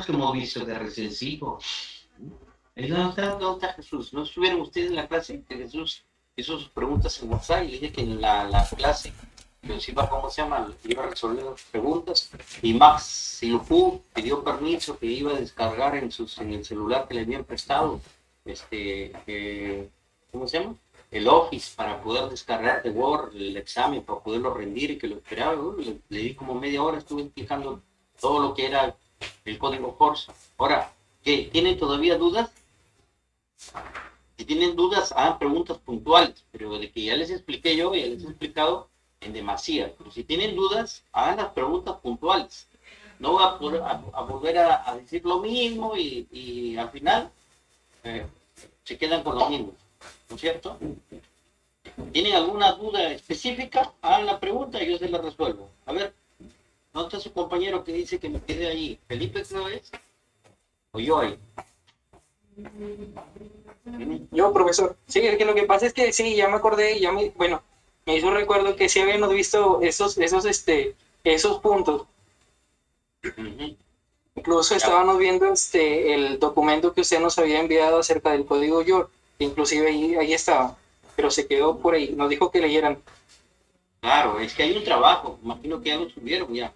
que hemos visto de recién cinco. ¿Dónde está Jesús? ¿No estuvieron ustedes en la clase? Que Jesús hizo sus preguntas en WhatsApp y le dije que en la clase, que nos iba, ¿cómo se llama? Iba a resolver las preguntas. Y Max Silupú pidió permiso que iba a descargar en el celular que le habían prestado, ¿cómo se llama? El Office para poder descargar de Word el examen, para poderlo rendir y que lo esperaba. Le di como media hora, estuve explicando todo lo que era el código Forza. Ahora, ¿qué? ¿Tienen todavía dudas? Si tienen dudas, hagan preguntas puntuales, pero de que ya les expliqué yo, ya les he explicado en demasía. Pero si tienen dudas, hagan las preguntas puntuales. No va a volver a decir lo mismo y al final eh, se quedan con lo mismo, ¿no es cierto? ¿Tienen alguna duda específica? Hagan la pregunta y yo se la resuelvo. A ver, ¿dónde está su compañero que dice que me quede ahí? ¿Felipe creo es? ¿O yo ahí? Yo, profesor. Sí, es que lo que pasa es que sí, ya me acordé, bueno, me hizo un recuerdo que sí habíamos visto esos puntos. Ujú. Incluso Ya. estábamos viendo el documento que usted nos había enviado acerca del código York, que inclusive ahí estaba, pero se quedó por ahí, nos dijo que leyeran. Claro, es que hay un trabajo, imagino que ya lo subieron ya.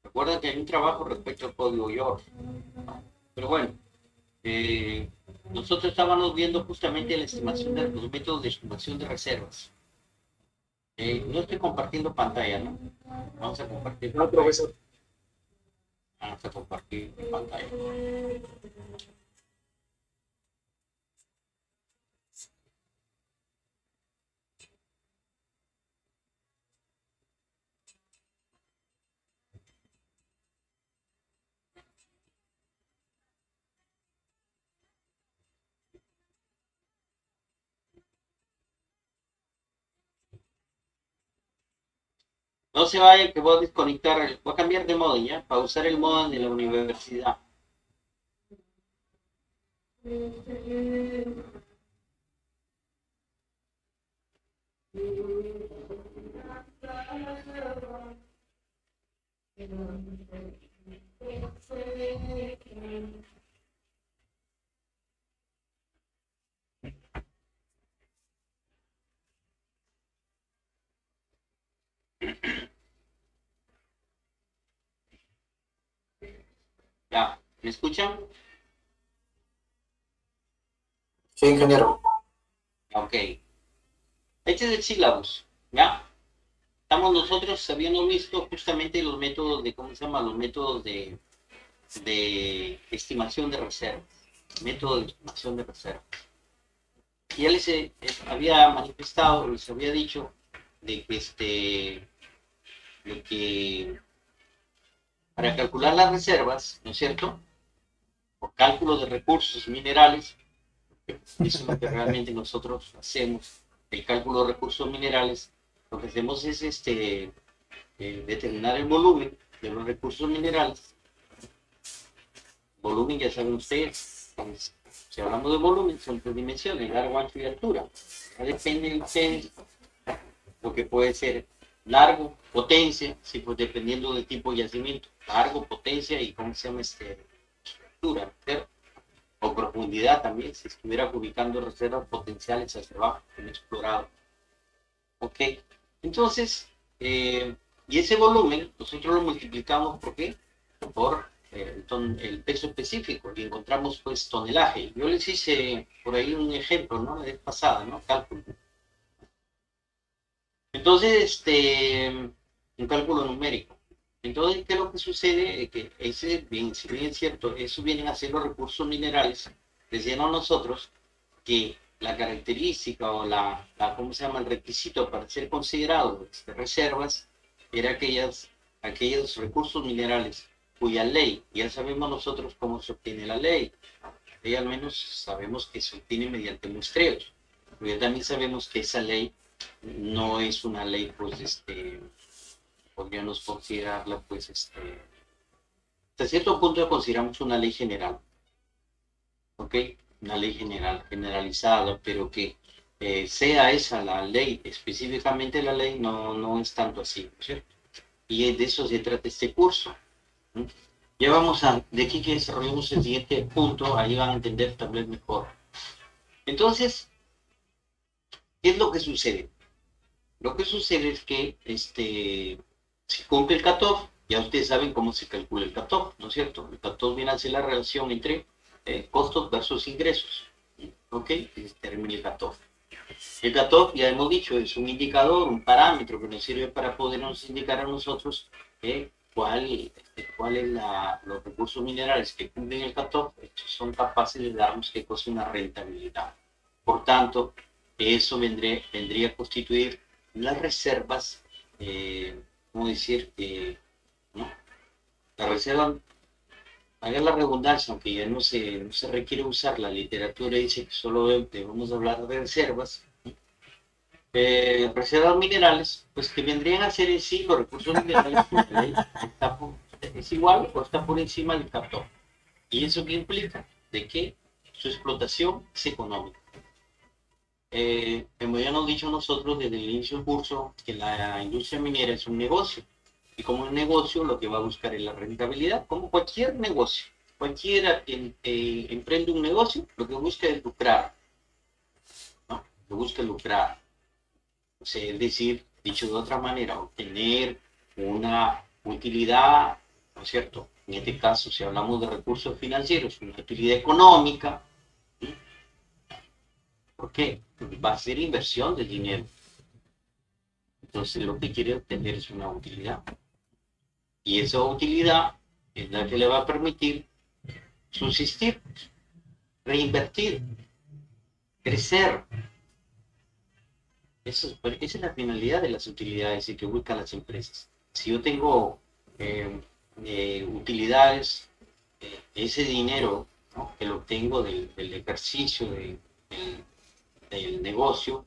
Recuerda que hay un trabajo respecto al código York. Pero bueno, eh, nosotros estábamos viendo justamente la estimación de los métodos de estimación de reservas. No estoy compartiendo pantalla, ¿no? Vamos a compartir No, pantalla. profesor. Vamos a compartir pantalla. No se vaya que voy a desconectar, voy a cambiar de modo ya, para usar el modo de la universidad. Ya, ¿me escuchan? Sí, ingeniero. Ok. Este es el sílabus, ¿ya? Estamos nosotros habiendo visto justamente los métodos de, ¿cómo se llama? Los métodos de estimación de reservas. Método de estimación de reservas. Y ya había manifestado, les había dicho de que, de que para calcular las reservas, ¿no es cierto? Por cálculo de recursos minerales, eso es lo que realmente nosotros hacemos, el cálculo de recursos minerales, lo que hacemos es determinar el volumen de los recursos minerales. Volumen, ya saben ustedes, pues, si hablamos de volumen, son tres dimensiones, largo, ancho y altura. Ya depende de ustedes lo que puede ser largo, potencia, sí, pues dependiendo del tipo de yacimiento, largo, potencia y cómo se llama altura, ¿cierto? O profundidad también, si estuviera ubicando reservas potenciales hacia abajo, inexplorado. ¿Ok? Entonces, y ese volumen nosotros lo multiplicamos ¿por qué? Por el peso específico y encontramos pues tonelaje. Yo les hice por ahí un ejemplo, ¿no? La vez pasada, ¿no? Cálculo. Entonces, un cálculo numérico. Entonces, ¿qué es lo que sucede? Que si bien es cierto, eso vienen a ser los recursos minerales, decíamos nosotros que la característica o ¿cómo se llama? El requisito para ser considerado reservas era aquellos recursos minerales cuya ley, ya sabemos nosotros cómo se obtiene la ley, y al menos sabemos que se obtiene mediante muestreos, pero ya también sabemos que esa ley no es una ley, pues, podríamos considerarla, pues, hasta cierto punto consideramos una ley general, ¿ok? Una ley general, generalizada, pero que sea esa la ley, específicamente la ley, no es tanto así, ¿cierto? Y de eso se trata este curso, ¿no? Ya vamos a, de aquí que desarrollemos el siguiente punto, ahí van a entender también mejor. Entonces, ¿qué es lo que sucede? Lo que sucede es que si cumple el cutoff, ya ustedes saben cómo se calcula el cutoff, ¿no es cierto? El cutoff viene a ser la relación entre costos versus ingresos, ¿ok? Y se termina el cutoff. El cutoff, ya hemos dicho, es un indicador, un parámetro que nos sirve para podernos indicar a nosotros cuál es los recursos minerales que cumplen el cutoff, estos son capaces de darnos qué cosa, una rentabilidad. Por tanto, eso vendría a constituir las reservas, ¿cómo decir? ¿No? La reserva, haga la redundancia, aunque ya no se requiere usar, la literatura dice que solo debemos hablar de reservas, reservas minerales, pues que vendrían a ser en sí los recursos minerales, porque la ley es igual o está por encima del cartón. ¿Y eso qué implica? De que su explotación es económica. Como ya nos dicho nosotros desde el inicio del curso, que la industria minera es un negocio. Y como un negocio lo que va a buscar es la rentabilidad, como cualquier negocio. Cualquiera que emprende un negocio, lo que busca es lucrar, ¿no? Lo que busca es lucrar. O sea, es decir, dicho de otra manera, obtener una utilidad, ¿no es cierto? En este caso, si hablamos de recursos financieros, una utilidad económica. ¿Sí? ¿Por qué? Porque va a ser inversión de dinero. Entonces, lo que quiere obtener es una utilidad. Y esa utilidad es la que le va a permitir subsistir, reinvertir, crecer. Esa es la finalidad de las utilidades y que buscan las empresas. Si yo tengo eh, utilidades, ese dinero, ¿no?, que lo obtengo del ejercicio del negocio,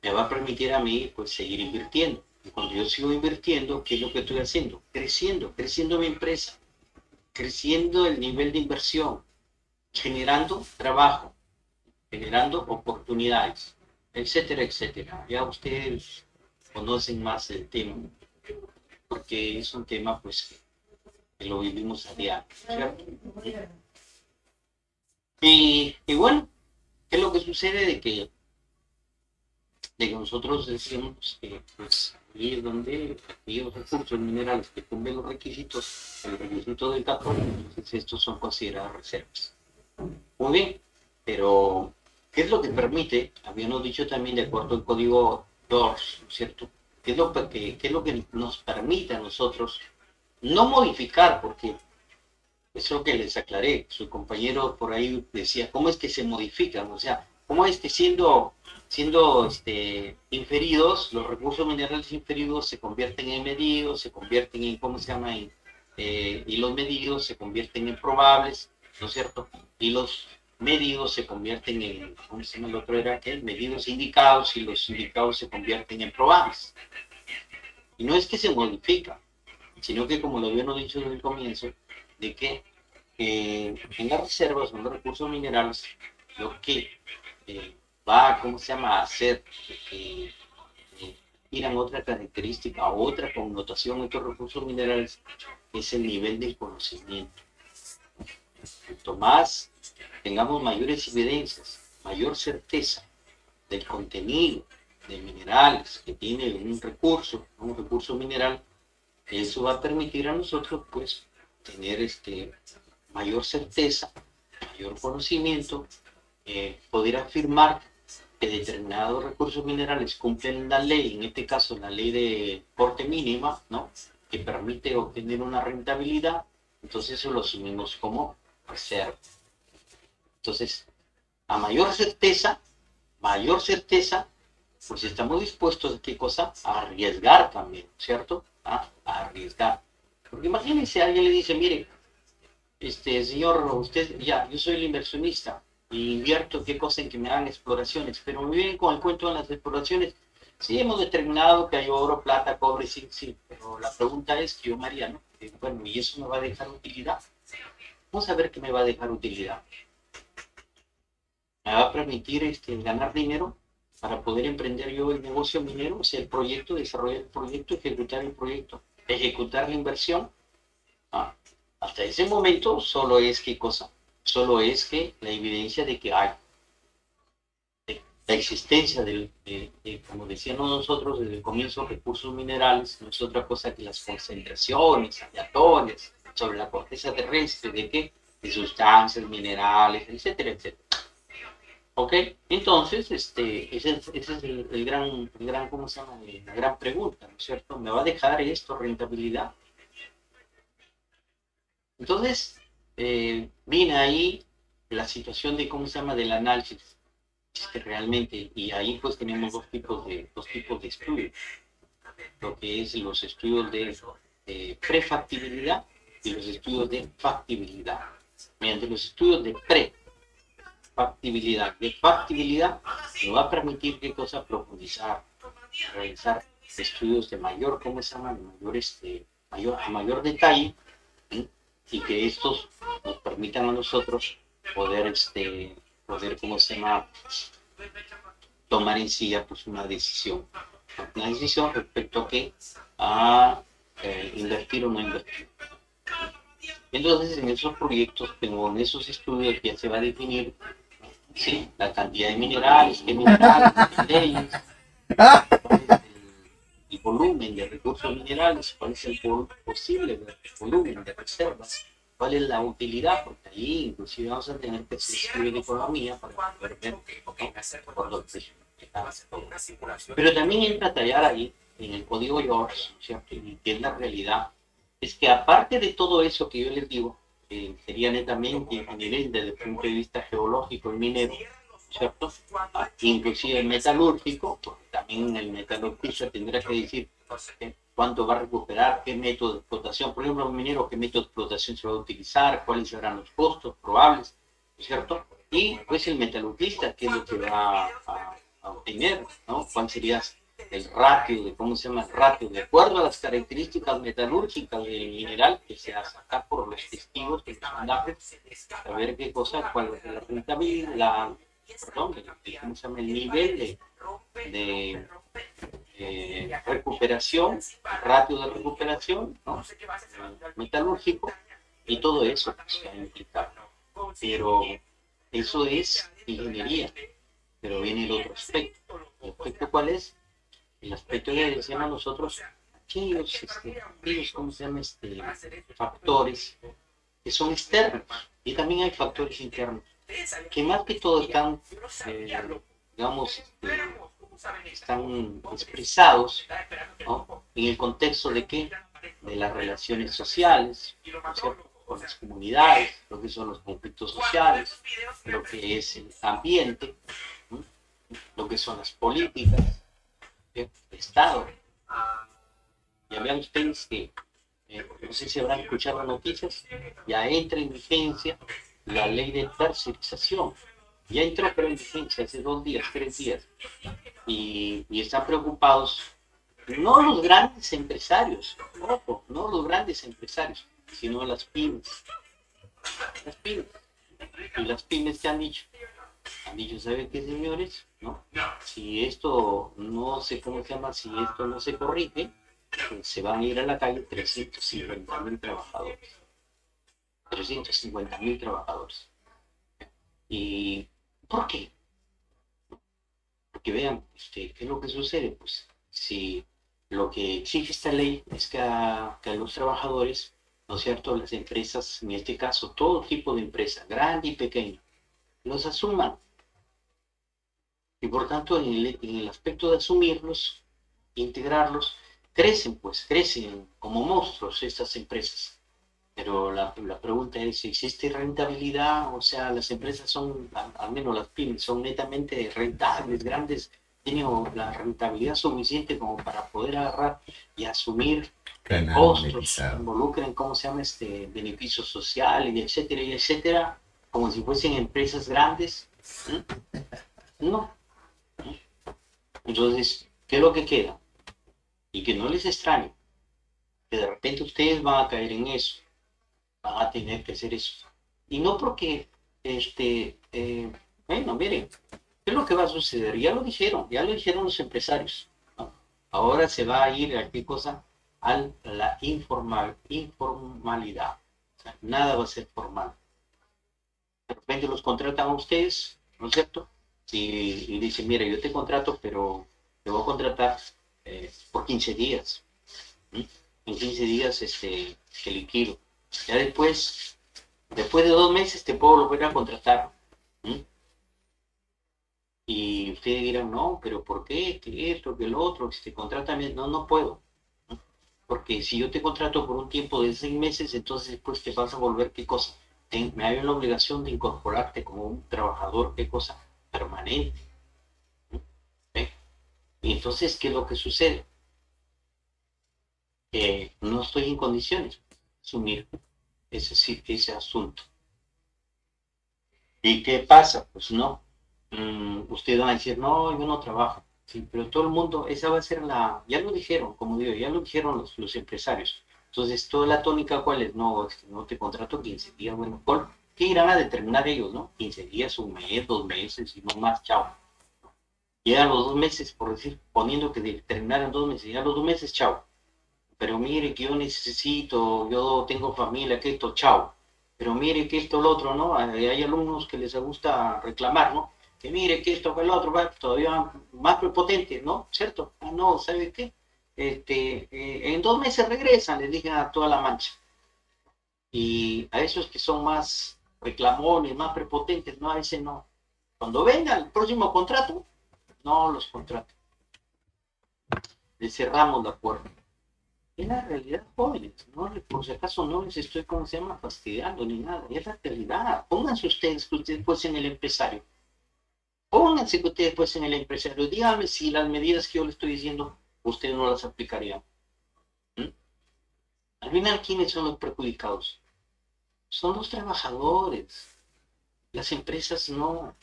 me va a permitir a mí pues seguir invirtiendo. Y cuando yo sigo invirtiendo, ¿qué es lo que estoy haciendo? Creciendo mi empresa, creciendo el nivel de inversión, generando trabajo, generando oportunidades, etcétera, etcétera. Ya ustedes conocen más el tema, porque es un tema pues que lo vivimos a diario, ¿cierto? Y bueno, ¿qué es lo que sucede? De que nosotros decimos que pues ahí es donde aquellos recursos minerales que cumplen los requisitos, el requisito del carbono, entonces estos son considerados reservas. Muy bien, pero ¿qué es lo que permite? Habíamos dicho también de acuerdo al código DORS, ¿cierto? ¿Qué es lo que nos permite a nosotros no modificar? Porque eso que les aclaré, su compañero por ahí decía, ¿cómo es que se modifican? O sea, ¿cómo es que siendo inferidos, los recursos minerales inferidos se convierten en medidos, se convierten en, ¿cómo se llama? Y los medidos se convierten en probables, ¿no es cierto? Y los medidos se convierten en, ¿cómo se llama el otro? Era el medidos indicados y los indicados se convierten en probables. Y no es que se modifica, sino que como lo habíamos dicho desde el comienzo, de que en las reservas o en los recursos minerales, lo que va, ¿cómo se llama?, a hacer que tiran otra característica, otra connotación a estos recursos minerales, es el nivel del conocimiento. Cuanto más tengamos mayores evidencias, mayor certeza del contenido de minerales que tiene un recurso mineral, eso va a permitir a nosotros pues tener mayor certeza, mayor conocimiento, poder afirmar que determinados recursos minerales cumplen la ley, en este caso la ley de corte mínima, ¿no?, que permite obtener una rentabilidad, entonces eso lo asumimos como reserva. Entonces, a mayor certeza, pues estamos dispuestos a qué cosa, a arriesgar también, ¿cierto? A arriesgar. Porque imagínense, alguien le dice, mire, señor, usted, ya, yo soy el inversionista, y invierto qué cosa en que me hagan exploraciones, pero me vienen con el cuento de las exploraciones. Sí, hemos determinado que hay oro, plata, cobre, sí, sí, pero la pregunta es que yo, María, ¿no? Bueno, ¿y eso me va a dejar utilidad? Vamos a ver qué me va a dejar utilidad. ¿Me va a permitir ganar dinero para poder emprender yo el negocio minero? O sea, el proyecto, desarrollar el proyecto, ejecutar el proyecto, ejecutar la inversión. ¿Ah? Hasta ese momento solo es qué cosa, solo es que la evidencia de que hay la existencia como decíamos nosotros desde el comienzo, recursos minerales, no es otra cosa que las concentraciones aleatorias sobre la corteza terrestre de qué, de sustancias, minerales, etcétera, etcétera. ¿Ok? Entonces, ese es ¿cómo se llama? La gran pregunta, ¿no es cierto? ¿Me va a dejar esto rentabilidad? Entonces, viene ahí la situación de, ¿cómo se llama? Del análisis, que realmente, y ahí pues tenemos dos tipos de estudios, lo que es los estudios de prefactibilidad y los estudios de factibilidad. Mediante los estudios de prefactibilidad, de factibilidad, nos va a permitir qué cosa profundizar, realizar estudios de mayor, ¿cómo se llama? A mayor detalle, ¿sí? Y que estos nos permitan a nosotros poder, ¿cómo se llama? Tomar en sí pues una decisión respecto a qué, a invertir o no invertir. Entonces, en esos proyectos, en esos estudios ya se va a definir, ¿sí?, la cantidad de minerales, qué minerales, leyes, cuál es el volumen de recursos minerales, cuál es el posible volumen de reservas, cuál es la utilidad, porque ahí inclusive vamos a tener que hacer estudios de economía para poder ver por los precios. Pero también entra a tallar ahí, en el código George, ¿cierto? Y que es la realidad, es que aparte de todo eso que yo les digo, sería netamente inherente desde el punto de vista geológico y minero, ¿cierto? Inclusive el metalúrgico, porque también el metalurgista tendrá que decir cuánto va a recuperar, qué método de explotación, por ejemplo, un minero, qué método de explotación se va a utilizar, cuáles serán los costos probables, ¿cierto? Y pues el metalurgista, qué es lo que va a obtener, ¿no? ¿Cuál sería el ratio, ¿cómo se llama? El ratio, de acuerdo a las características metalúrgicas del mineral que se hace acá por los testigos de los sondajes, a ver qué cosa, cuál es la rentabilidad, ¿cómo se llama? El nivel de recuperación, ratio de recuperación, ¿no? Metalúrgico, y todo eso se va a implicar. Pero eso es ingeniería, pero viene el otro aspecto. ¿El aspecto cuál es? El aspecto que decíamos nosotros, aquellos ¿cómo se llama? Factores que son externos, y también hay factores internos, que más que todo están, digamos, están expresados, ¿no?, en el contexto de qué, de las relaciones sociales, ¿no es cierto?, con las comunidades, lo que son los conflictos sociales, lo que es el ambiente, ¿no?, lo que son las políticas, ¿sí?, el Estado. Ya vean ustedes que, no sé si habrán escuchado las noticias, ya entra en vigencia la ley de tercerización. Ya entró, pero en vigencia hace 2 días, 3 días. Y están preocupados no los grandes empresarios, no los grandes empresarios, sino las pymes. Las pymes. Y las pymes que han dicho, ¿saben qué, señores? ¿No? Si esto no se, ¿cómo se llama? Si esto no se corrige, pues se van a ir a la calle 350.000 trabajadores. 350.000 trabajadores. ¿Y por qué? Porque vean, ¿qué es lo que sucede? Pues si lo que exige esta ley es que a los trabajadores, ¿no es cierto?, las empresas, en este caso, todo tipo de empresa, grande y pequeña, los asuman. Y por tanto, en el aspecto de asumirlos, integrarlos, crecen como monstruos estas empresas. Pero la pregunta es, ¿existe rentabilidad? O sea, las empresas son, al menos las pymes, son netamente rentables, grandes, tienen la rentabilidad suficiente como para poder agarrar y asumir costos, involucran, ¿cómo se llama? Beneficios sociales, y etcétera, como si fuesen empresas grandes. No. Entonces, ¿qué es lo que queda? Y que no les extrañe, que de repente ustedes van a caer en eso, van a tener que hacer eso. Y no porque, bueno, miren, ¿qué es lo que va a suceder? Ya lo dijeron los empresarios, ¿no? Ahora se va a ir a qué cosa, a la informalidad. Nada va a ser formal. De repente los contratan a ustedes, ¿no es cierto? Y dicen, mira, yo te contrato, pero te voy a contratar por 15 días. ¿Sí? En 15 días te liquido. Ya después de 2 meses te puedo volver a contratar. ¿Sí? Y ustedes dirán, no, pero ¿por qué? Que esto, que el otro, si te contratan, no, no puedo. ¿No? Porque si yo te contrato por un tiempo de 6 meses, entonces después te vas a volver, ¿qué cosa? Me hay una obligación de incorporarte como un trabajador, ¿qué cosa? Permanente. ¿No? ¿Ve? Y entonces, ¿qué es lo que sucede? Que no estoy en condiciones de asumir ese asunto. ¿Y qué pasa? Pues no. Ustedes van a decir, no, yo no trabajo. Sí, pero todo el mundo, esa va a ser ya lo dijeron, como digo, ya lo dijeron los empresarios. Entonces, toda la tónica, ¿cuál es? No, no te contrato 15 días, bueno, ¿qué irán a determinar ellos, no? 15 días, un mes, 2 meses y no más, chao. Llegan los 2 meses, por decir, poniendo que determinaran 2 meses, llegan los 2 meses, chao. Pero mire que yo necesito, yo tengo familia, que esto, chao. Pero mire que esto, lo otro, ¿no? Hay alumnos que les gusta reclamar, ¿no? Que mire que esto, que el otro, va todavía más prepotente, ¿no? ¿Cierto? Ah, no, ¿sabe qué? En 2 meses regresan, les dije a toda la mancha. Y a esos que son más reclamones, más prepotentes, no, a ese no. Cuando venga el próximo contrato, no los contrato. Les cerramos la puerta. Es la realidad, jóvenes, ¿no? Por si acaso no les estoy, ¿cómo se llama?, fastidiando ni nada, es la realidad. Pónganse ustedes que ustedes fuesen el empresario. Pónganse que ustedes fuesen el empresario. Díganme si las medidas que yo le estoy diciendo, ustedes no las aplicarían. ¿Mm? Al final, ¿quiénes son los perjudicados? Son los trabajadores. Las empresas no,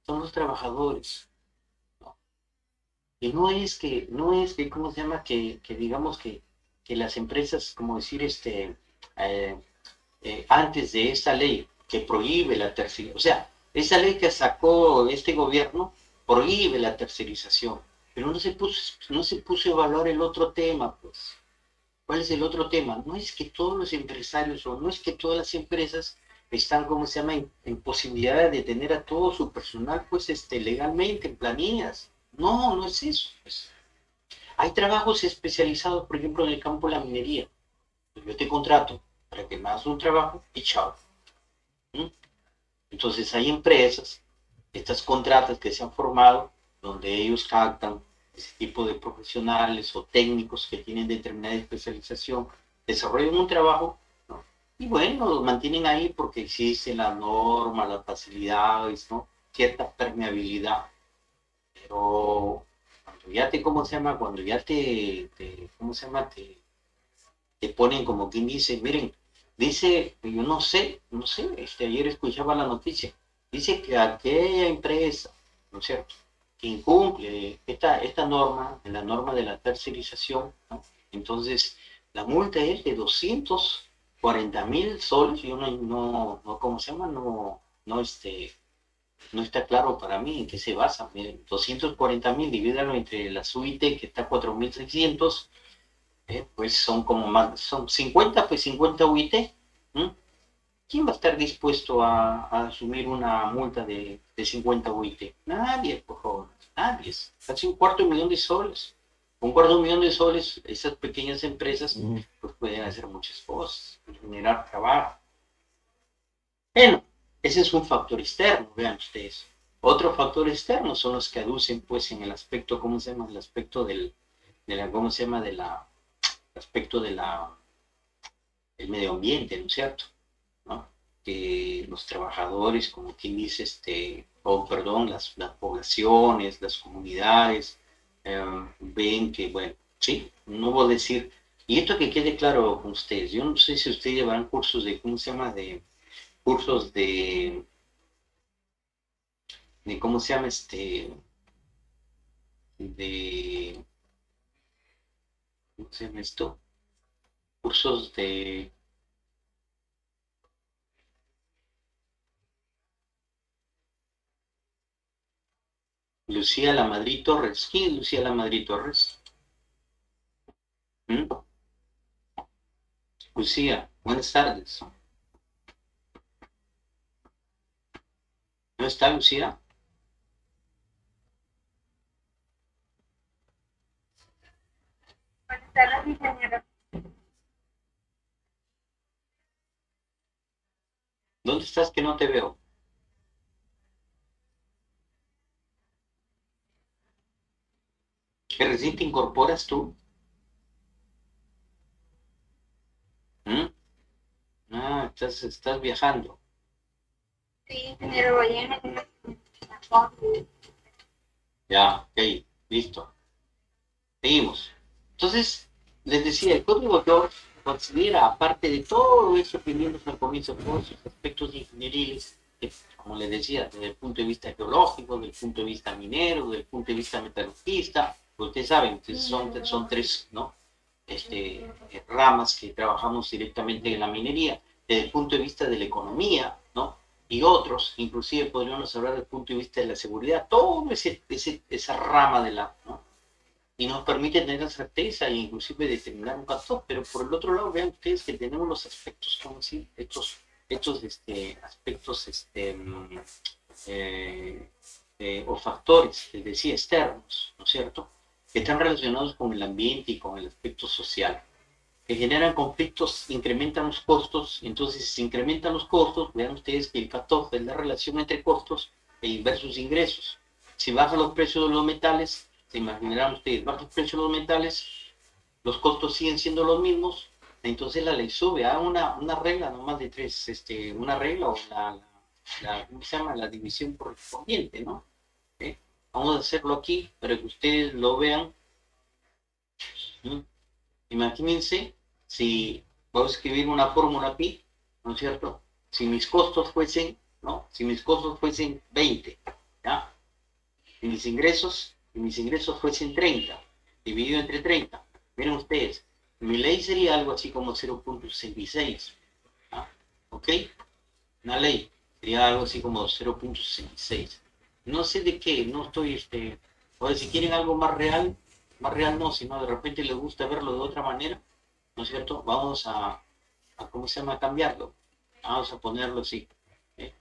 son los trabajadores. ¿No? Y no es que, ¿cómo se llama? Que digamos que las empresas, como decir, eh, antes de esta ley que prohíbe la tercerización, o sea, esa ley que sacó este gobierno prohíbe la tercerización, pero no se puso a evaluar el otro tema, pues. ¿Cuál es el otro tema? No es que todos los empresarios o no es que todas las empresas están, ¿cómo se llama?, en posibilidad de tener a todo su personal, pues, legalmente, en planillas. No, no es eso, pues. Hay trabajos especializados, por ejemplo, en el campo de la minería. Yo te contrato para que me hagas un trabajo y chao. ¿Mm? Entonces hay empresas, estas contratas que se han formado, donde ellos captan ese tipo de profesionales o técnicos que tienen determinada especialización, desarrollan un trabajo, ¿no? Y bueno, los mantienen ahí porque existen las normas, las facilidades, ¿no? Cierta permeabilidad. Pero cuando ya ¿cómo se llama? Cuando ya ¿cómo se llama? Te ponen como quien dice, miren, dice, yo no sé, ayer escuchaba la noticia, dice que aquella empresa, ¿no es cierto?, que incumple esta norma, la norma de la tercerización, ¿no? Entonces la multa es de 240.000 soles, yo no, ¿cómo se llama? No está claro para mí en qué se basa. Miren, 240.000, divídalo entre la UIT, que está 4.600, pues son como más, son 50, pues 50 UIT. ¿Mm? ¿Quién va a estar dispuesto a asumir una multa de 50 UIT? Nadie, por favor, nadie. Casi $250.000. $250.000, esas pequeñas empresas, pues pueden hacer muchas cosas, generar trabajo. Bueno, ese es un factor externo, vean ustedes. Otro factor externo son los que aducen, pues, en el aspecto, ¿cómo se llama? El aspecto ¿cómo se llama? Aspecto del medio ambiente, ¿no es cierto? ¿No? Que los trabajadores, como quien dice, perdón, las poblaciones, las comunidades, ven que, bueno, sí, no voy a decir, y esto que quede claro con ustedes, yo no sé si ustedes llevarán cursos ¿cómo se llama? Cursos ¿cómo se llama? De, ¿Cómo se llama esto? Cursos de Lucía La Madrid Torres. ¿Quién es Lucía La Madrid Torres? ¿Mm? Lucía, buenas tardes. ¿No está Lucía? Buenas tardes, ingeniero. ¿Dónde estás que no te veo? ¿Que recién te incorporas tú? ¿Mm? Ah, estás viajando. Sí, ingeniero, voy en la combi. Ya, ok, listo. Seguimos. Entonces, les decía, el código George considera, aparte de todo eso que vimos al comienzo, todos sus aspectos ingenieriles, que, como les decía, desde el punto de vista geológico, desde el punto de vista minero, desde el punto de vista metalurgista, pues ustedes saben, son tres, ¿no? Ramas que trabajamos directamente en la minería, desde el punto de vista de la economía, ¿no? Y otros, inclusive podríamos hablar desde el punto de vista de la seguridad, todo esa rama de la, ¿no? Y nos permite tener la certeza e inclusive determinar un cutoff, pero por el otro lado vean ustedes que tenemos los aspectos, como decir, estos aspectos o factores, les decía, externos, ¿no es cierto?, que están relacionados con el ambiente y con el aspecto social, que generan conflictos, incrementan los costos. Entonces si se incrementan los costos, vean ustedes que el cutoff es la relación entre costos versus ingresos. Si bajan los precios de los metales, se imaginarán ustedes, bajan los precios de los metales, los costos siguen siendo los mismos, entonces la ley sube a una regla, no más de tres, una regla o ¿cómo se llama? La división correspondiente, ¿no? ¿Eh? Vamos a hacerlo aquí para que ustedes lo vean. ¿Mm? Imagínense si voy a escribir una fórmula pi, ¿no es cierto? Si mis costos fuesen, ¿no? Si mis costos fuesen 20, ¿ya? Y mis ingresos fuesen 30, dividido entre 30. Miren ustedes, mi ley sería algo así como 0.66, ¿ah? ¿Ok? Una ley sería algo así como 0.66. No sé de qué, no estoy, o si quieren algo más real no, sino de repente les gusta verlo de otra manera, ¿no es cierto? Vamos ¿cómo se llama? A cambiarlo. Vamos a ponerlo así. ¿Eh?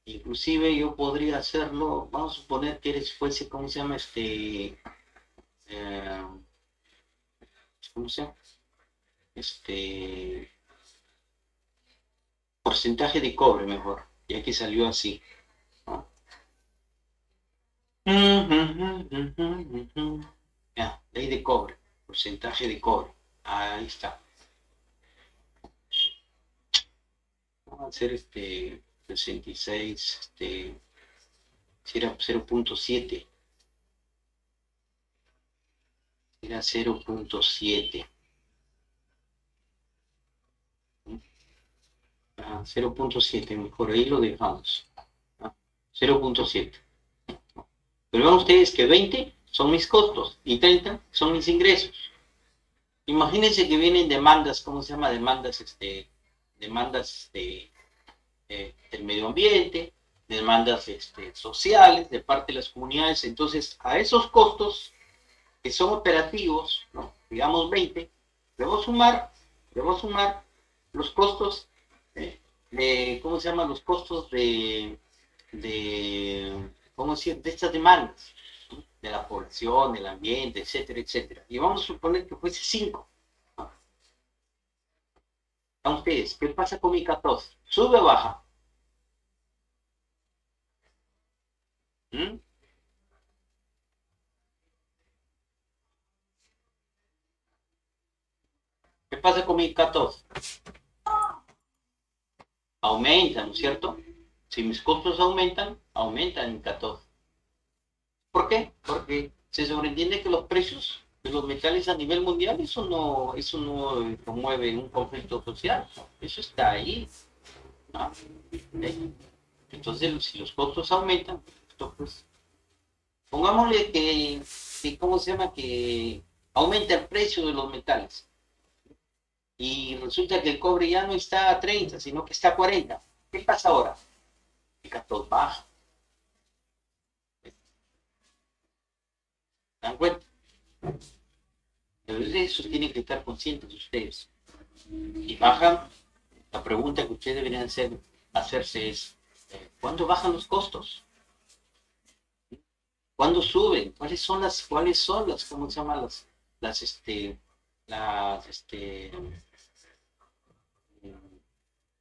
Inclusive yo podría hacerlo, vamos a suponer que fuese, ¿cómo se llama? Eh, ¿Cómo se llama? Este, porcentaje de cobre mejor, ya que salió así, ¿no? Ya, ley de cobre, porcentaje de cobre. Ahí está. Vamos a hacer 66, si era 0.7, era 0.7. 0.7, mejor ahí lo dejamos. 0.7. Pero vean ustedes que 20 son mis costos y 30 son mis ingresos. Imagínense que vienen demandas, ¿cómo se llama? Demandas del medio ambiente, demandas sociales de parte de las comunidades. Entonces, a esos costos que son operativos, ¿no? Digamos 20, debo sumar los costos, ¿cómo se llama? Los costos ¿cómo decir? De estas demandas, ¿no? De la población, del ambiente, etcétera, etcétera. Y vamos a suponer que fuese 5. ¿No? A ustedes, ¿qué pasa con mi 14? ¿Sube o baja? ¿Mm? ¿Qué pasa con mi 14? Aumenta, ¿no es cierto? Si mis costos aumentan en 14. ¿Por qué? Porque se sobreentiende que los precios de los metales a nivel mundial, eso no promueve un conflicto social. Eso está ahí, ¿no? Entonces, si los costos aumentan, esto pues, pongámosle ¿cómo se llama? Que aumenta el precio de los metales. Y resulta que el cobre ya no está a 30, sino que está a 40. ¿Qué pasa ahora? El cathode baja. ¿Se dan cuenta? Pero de eso tienen que estar conscientes ustedes. Y bajan, la pregunta que ustedes deberían hacerse es, ¿cuándo bajan los costos? ¿Cuándo suben? ¿Cuáles son las, cómo se llama, las, este, las, este,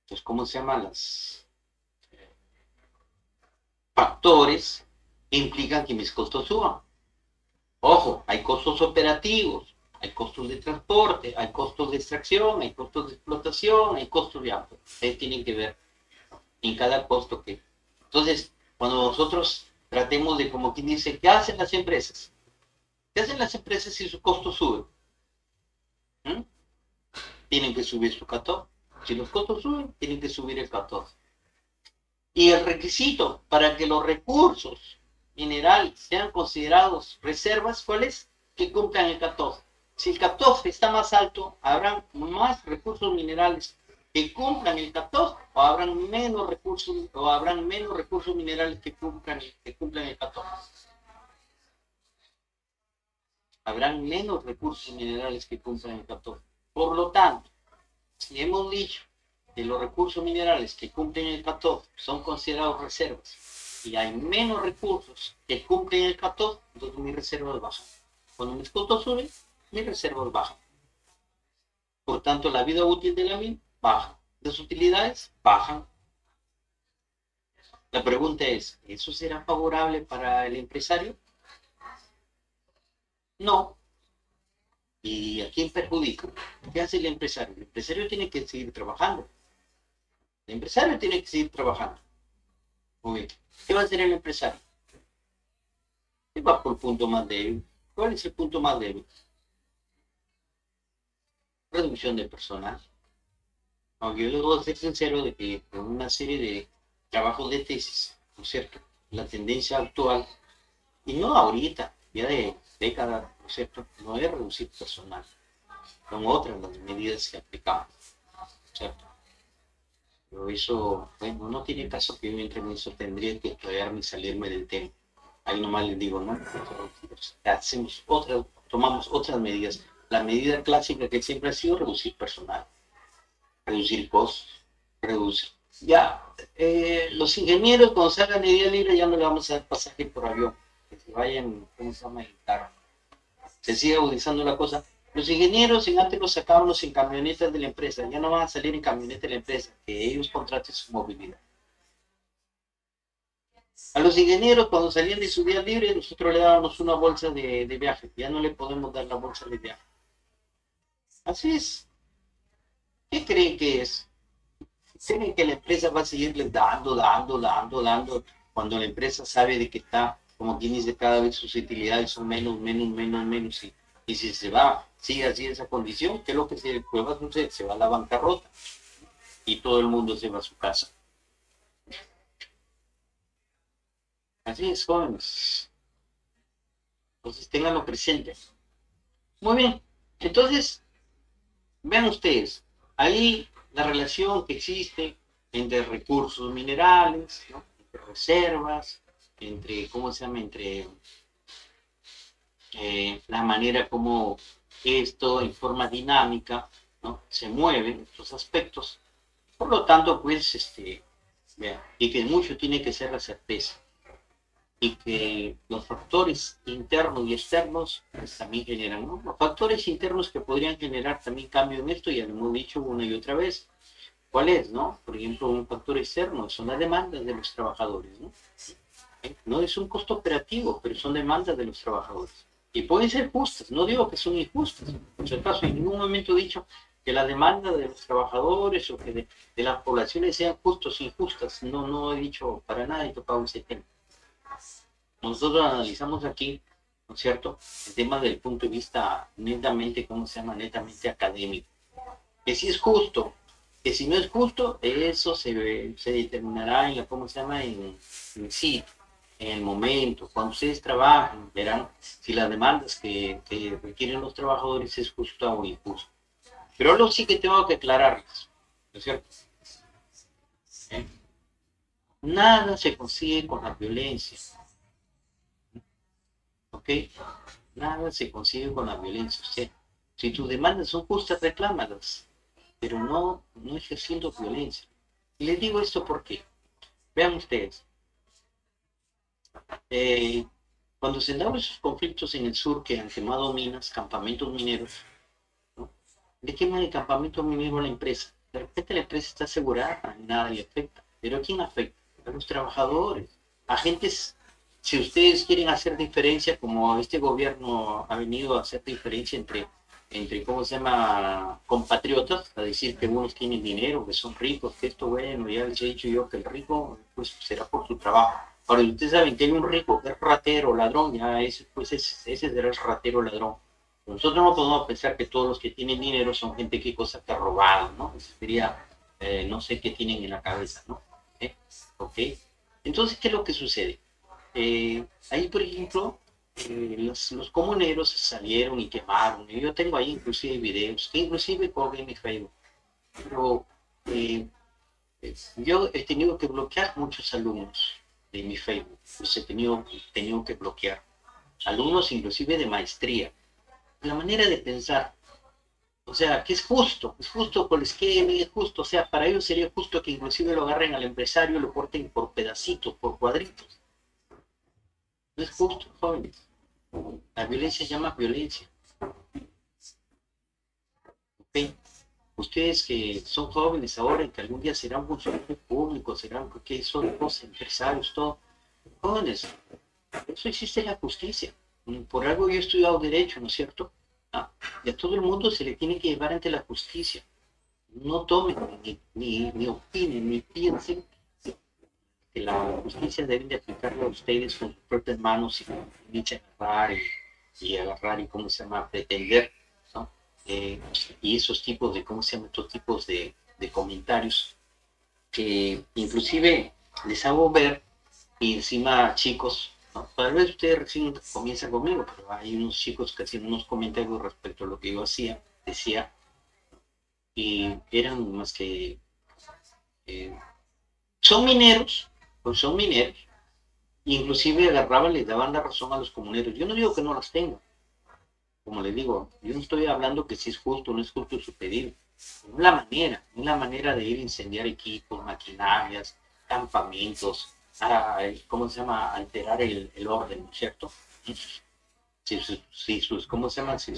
pues, cómo se llama, las factores que implican que mis costos suban? Ojo, hay costos operativos, hay costos de transporte, hay costos de extracción, hay costos de explotación, hay costos de agua. Ustedes tienen que ver en cada costo que... Entonces, cuando nosotros tratemos de, como quien dice, ¿qué hacen las empresas? ¿Qué hacen las empresas si sus costos suben? ¿Mm? Tienen que subir su CATO. Si los costos suben, tienen que subir el CATO. Y el requisito para que los recursos minerales sean considerados reservas, ¿cuál es? Que cumplan el 14. Si el 14 está más alto, habrán más recursos minerales que cumplan el 14 o habrán menos recursos minerales que cumplan el 14. Habrán menos recursos minerales que cumplan el 14. Por lo tanto, si hemos dicho que los recursos minerales que cumplen el 14 son considerados reservas y hay menos recursos que cumplen el 14, entonces mis reservas bajan. Cuando mis costos suben, mis reservas bajan. Por tanto, la vida útil de la mina baja. Las utilidades bajan. La pregunta es, ¿eso será favorable para el empresario? No. ¿Y a quién perjudica? ¿Qué hace el empresario? El empresario tiene que seguir trabajando. El empresario tiene que seguir trabajando. Muy bien. ¿Qué va a hacer el empresario? ¿Qué va por el punto más débil? ¿Cuál es el punto más débil? Reducción de personal. Aunque yo les voy a ser sincero de que con una serie de trabajos de tesis, ¿no es cierto? La tendencia actual, y no ahorita, ya de décadas, ¿no es cierto? No es reducir personal. Son otras las medidas que aplicamos, ¿cierto? Pero eso, bueno, no tiene caso que yo entre en eso, tendría que estudiarme y salirme del tema. Ahí nomás les digo, ¿no? Tomamos otras medidas. La medida clásica que siempre ha sido reducir personal, reducir costos, reducir. Ya, los ingenieros cuando salgan de día libre ya no le vamos a dar pasaje por avión, que se vayan, ¿cómo se llama? En carro. Se sigue agudizando la cosa. Los ingenieros antes los sacábamos en camionetas de la empresa, ya no van a salir en camionetas de la empresa, que ellos contraten su movilidad. A los ingenieros cuando salían de su día libre, nosotros le dábamos una bolsa de viaje, ya no le podemos dar la bolsa de viaje. Así es. ¿Qué creen que es? ¿Creen que la empresa va a seguirles dando, cuando la empresa sabe de que está, como quien dice, cada vez sus utilidades son menos, y si sigue así esa condición, ¿qué es lo que va a suceder? Se va a la bancarrota y todo el mundo se va a su casa. Así es, jóvenes. Entonces, ténganlo presente. Muy bien. Entonces, vean ustedes, ahí la relación que existe entre recursos minerales, ¿no? Entre reservas, entre, ¿cómo se llama? Entre la manera como esto en forma dinámica, ¿no? Se mueven estos aspectos. Por lo tanto, pues, vean, y que mucho tiene que ser la certeza. Y que los factores internos y externos pues, también generan, ¿no? Los factores internos que podrían generar también cambio en esto, ya lo hemos dicho una y otra vez. ¿Cuál es, no? Por ejemplo, un factor externo son las demandas de los trabajadores, ¿no? No es un costo operativo, pero son demandas de los trabajadores. Y pueden ser justas, no digo que son injustas. Por si acaso, en ningún momento he dicho que la demanda de los trabajadores o que de las poblaciones sean justos o injustas. No, no he dicho para nada, he tocado ese tema. Nosotros analizamos aquí, ¿no es cierto?, el tema desde el punto de vista netamente, ¿cómo se llama?, netamente académico. Que si es justo, que si no es justo, eso se determinará en la, ¿cómo se llama?, en sí, en el momento, cuando ustedes trabajen, verán si las demandas que requieren los trabajadores es justa o injusta. Pero algo sí que tengo que aclararles, ¿no es cierto? Nada se consigue con la violencia. ¿Ok? Nada se consigue con la violencia. O sea, si tus demandas son justas, reclámalas. pero no ejerciendo violencia. Y les digo esto porque, vean ustedes, eh, cuando se han dado esos conflictos en el sur que han quemado minas, campamentos mineros, ¿no? Le queman el campamento minero a la empresa. De repente la empresa está asegurada, nada le afecta. ¿Pero a quién afecta? A los trabajadores, agentes. Si ustedes quieren hacer diferencia, como este gobierno ha venido a hacer diferencia entre ¿cómo se llama?, compatriotas, a decir que unos tienen dinero, que son ricos, que esto, bueno, ya les he dicho yo que el rico, pues, será por su trabajo. Ahora, ustedes saben que hay un rico que es ratero, ladrón, ya ese, pues, ese será el ratero, ladrón. Nosotros no podemos pensar que todos los que tienen dinero son gente que cosa que ha robado, ¿no? Eso sería, no sé qué tienen en la cabeza, ¿no? ¿Eh? ¿Ok? Entonces, ¿qué es lo que sucede? Ahí, por ejemplo, los comuneros salieron y quemaron. Y yo tengo ahí inclusive videos, que inclusive colgué en mi Facebook. Pero eh, yo he tenido que bloquear muchos alumnos de mi Facebook. Los he tenido que bloquear. Alumnos inclusive de maestría. La manera de pensar, o sea, que es justo por el esquema, es justo, o sea, para ellos sería justo que inclusive lo agarren al empresario y lo corten por pedacitos, por cuadritos. No es justo, jóvenes. La violencia se llama violencia. ¿Ok? Ustedes que son jóvenes ahora y que algún día serán funcionarios públicos, serán que son los empresarios, todo. Jóvenes, eso existe la justicia. Por algo yo he estudiado derecho, ¿no es cierto? Ah, y a todo el mundo se le tiene que llevar ante la justicia. No tomen, ni opinen, ni piensen que la justicia deben de aplicarla a ustedes con sus propias manos y agarrar y agarrar y, ¿cómo se llama?, pretender, ¿no? Y esos tipos de, ¿cómo se llama?, estos tipos de comentarios que inclusive les hago ver y encima chicos, ¿no? Tal vez ustedes recién comienzan conmigo, pero hay unos chicos que hacían unos comentarios respecto a lo que yo decía, y eran más que eh, son mineros, pues son mineros, inclusive agarraban, les daban la razón a los comuneros. Yo no digo que no las tengan, como les digo, yo no estoy hablando que si es justo o no es justo su pedido. Es la manera de ir a incendiar equipos, maquinarias, campamentos, ¿cómo se llama?, alterar el orden, ¿cierto? Si sus, ¿cómo se llama?, si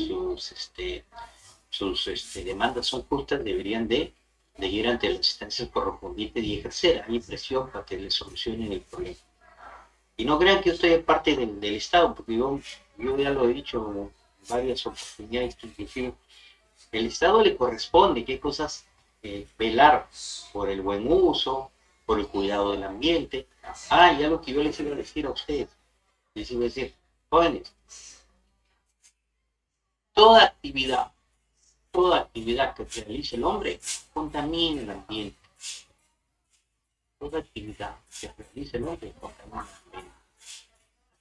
sus demandas son justas, deberían de ir ante las instancias correspondientes y ejercer ahí presión para que les solucionen el problema. Y no crean que yo estoy parte del Estado, porque yo ya lo he dicho en varias oportunidades, que inclusive el Estado le corresponde, qué cosas, velar por el buen uso, por el cuidado del ambiente. Y algo que yo les iba a decir a ustedes, les iba a decir, jóvenes, toda actividad, toda actividad que realice el hombre contamina el ambiente. Toda actividad que realice el hombre contamina el ambiente.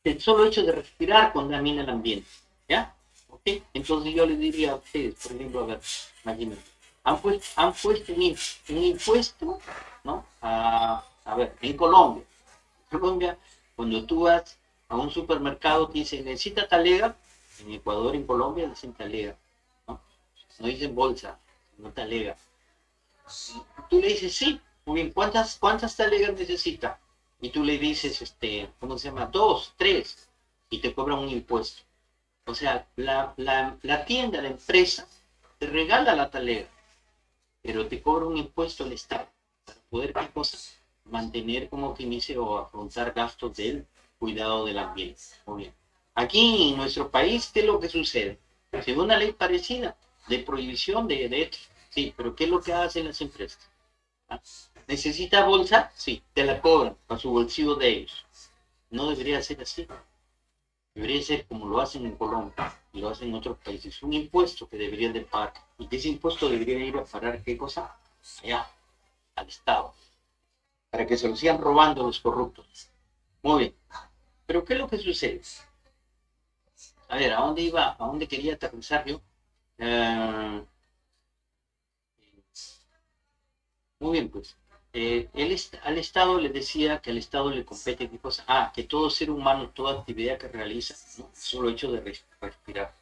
El solo hecho de respirar contamina el ambiente, ¿ya? ¿Ok? Entonces yo les diría a ustedes, por ejemplo, a ver, imagínense, han puesto un impuesto, ¿no? A ver, en Colombia, cuando tú vas a un supermercado, te dicen, necesita talega, en Ecuador, en Colombia, dicen talega, ¿no? No dicen bolsa, no talega. Tú le dices, sí, muy bien, ¿cuántas talegas necesita? Y tú le dices, ¿cómo se llama? 2, 3, y te cobran un impuesto. O sea, la tienda, la empresa, te regala la talega, pero te cobra un impuesto al Estado para poder, ¿qué cosa?, mantener como que inicie o afrontar gastos del cuidado del ambiente. Muy bien. Aquí en nuestro país, ¿qué es lo que sucede? Según una ley parecida de prohibición de esto, sí, pero ¿qué es lo que hacen las empresas? ¿Ah? ¿Necesita bolsa? Sí, te la cobran para su bolsillo de ellos. No debería ser así. Debería ser como lo hacen en Colombia y lo hacen en otros países. Un impuesto que deberían de pagar. Y que ese impuesto debería ir a pagar, ¿qué cosa? Allá, al Estado. Para que se lo sigan robando los corruptos. Muy bien. Pero ¿qué es lo que sucede? A ver, ¿a dónde iba? ¿A dónde quería aterrizar yo? Muy bien, pues. Al Estado le decía que al Estado le compete qué cosa. Que todo ser humano, toda actividad que realiza, ¿no?, solo hecho de respirar.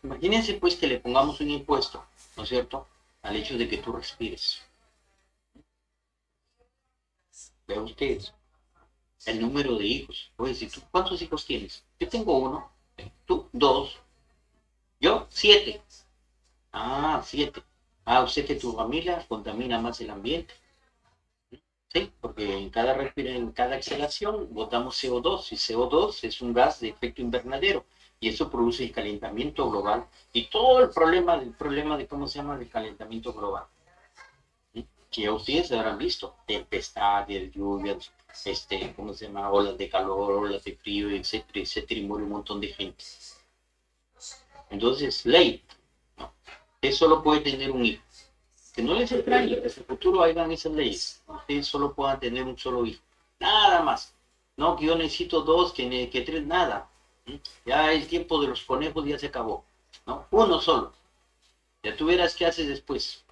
Imagínense pues que le pongamos un impuesto, ¿no es cierto?, al hecho de que tú respires. Vean ustedes, el número de hijos. Oye, si tú, ¿cuántos hijos tienes? Yo tengo uno, tú, dos, yo, 7. Ah, 7. Ah, usted que tu familia contamina más el ambiente. Sí, porque en cada exhalación botamos CO2 y CO2 es un gas de efecto invernadero y eso produce el calentamiento global y todo el problema de cómo se llama el calentamiento global. ¿Sí? Que ya ustedes habrán visto, tempestades, lluvias, ¿cómo se llama? Olas de calor, olas de frío, etcétera, etcétera, y muere un montón de gente. Entonces, ley, ¿no? Usted solo puede tener un hijo. Que no les extrañe, que en el futuro hagan esas leyes. Ustedes solo puedan tener un solo hijo. Nada más. No, que yo necesito 2, que 3, nada. Ya el tiempo de los conejos ya se acabó. ¿No? Uno solo. Ya tú verás qué haces después.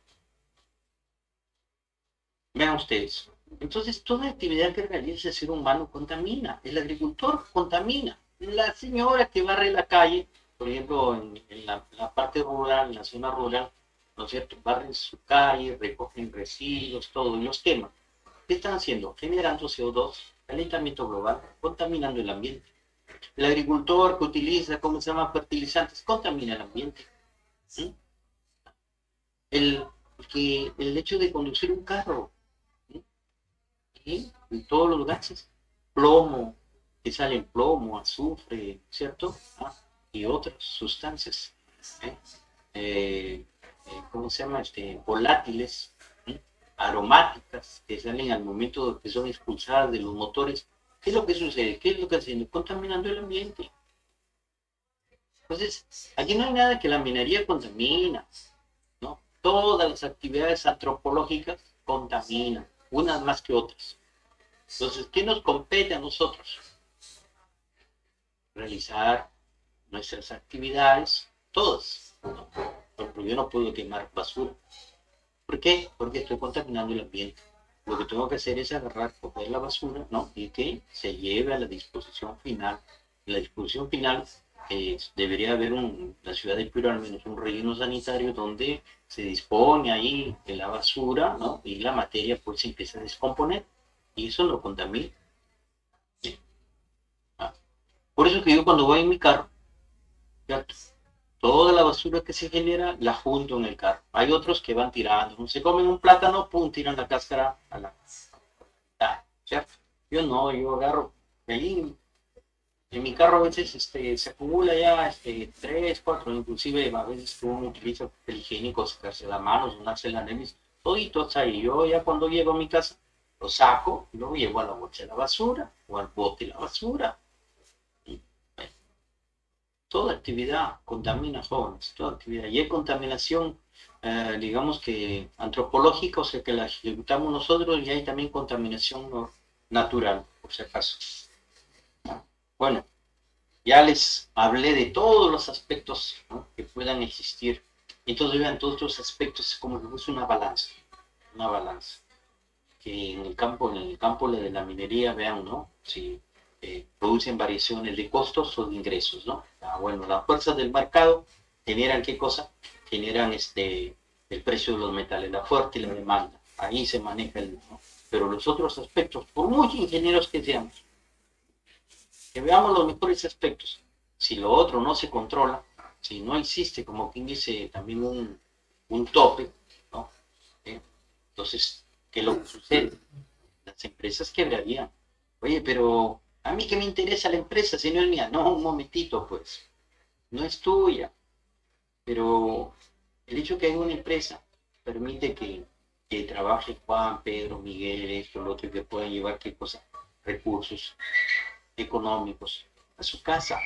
Vean ustedes. Entonces, toda actividad que realiza el ser humano contamina. El agricultor contamina. La señora que barre la calle, por ejemplo, en la parte rural, en la zona rural, ¿no es cierto? Barren su calle, recogen residuos, todo, y los queman. ¿Qué están haciendo? Generando CO2, calentamiento global, contaminando el ambiente. El agricultor que utiliza, ¿cómo se llama? Fertilizantes, contamina el ambiente. ¿Sí? El, el hecho de conducir un carro, ¿sí? Y todos los gases, plomo, que salen plomo, azufre, ¿cierto? ¿Ah? Y otras sustancias, ¿eh? Eh, ¿Cómo se llama? Volátiles, ¿eh? Aromáticas, que salen al momento que son expulsadas de los motores. ¿Qué es lo que sucede? ¿Qué es lo que hacen? Contaminando el ambiente. Entonces, aquí no hay nada que la minería contamina, ¿no? Todas las actividades antropológicas contaminan, unas más que otras. Entonces, ¿qué nos compete a nosotros? Realizar nuestras actividades, todas, ¿no? Porque yo no puedo quemar basura. ¿Por qué? Porque estoy contaminando el ambiente. Lo que tengo que hacer es agarrar, coger la basura, ¿no? Y que se lleve a la disposición final. La disposición final debería haber en la ciudad de Piura al menos un relleno sanitario donde se dispone ahí de la basura, ¿no? Y la materia pues se empieza a descomponer y eso no contamina. ¿Sí? Ah. Por eso que yo cuando voy en mi carro, ¿cierto? Toda la basura que se genera la junto en el carro. Hay otros que van tirando. No se comen un plátano, pum, tiran la cáscara a la... ¿cierto? Yo no, yo agarro. Ahí en mi carro a veces se acumula ya 3, 4, inclusive a veces uno utiliza papel higiénico, sacarse las manos, unarse la nariz, todito está ahí. Yo ya cuando llego a mi casa lo saco y lo llevo a la bolsa de la basura o al bote de la basura. Y, bueno, toda actividad contamina, jóvenes, toda actividad. Y hay contaminación, digamos que antropológica, o sea que la ejecutamos nosotros, y hay también contaminación natural, por si acaso. Bueno, ya les hablé de todos los aspectos, ¿no? Que puedan existir. Entonces vean todos estos aspectos como que es una balanza. Que en el campo de la minería, vean, ¿no? Si producen variaciones de costos o de ingresos, ¿no? Bueno, las fuerzas del mercado generan ¿qué cosa? Generan el precio de los metales, la oferta y la demanda. Ahí se maneja ¿no? Pero los otros aspectos, por muy ingenieros que seamos, que veamos los mejores aspectos. Si lo otro no se controla, si no existe, como quien dice, también un tope, ¿no? Entonces, ¿qué es lo que sucede? Las empresas quebrarían. Oye, pero a mí qué me interesa la empresa si no es mía. No, un momentito, pues. No es tuya. Pero el hecho que haya una empresa permite que trabaje Juan, Pedro, Miguel, esto, lo otro, y que puedan llevar qué cosa, recursos económicos a su casa.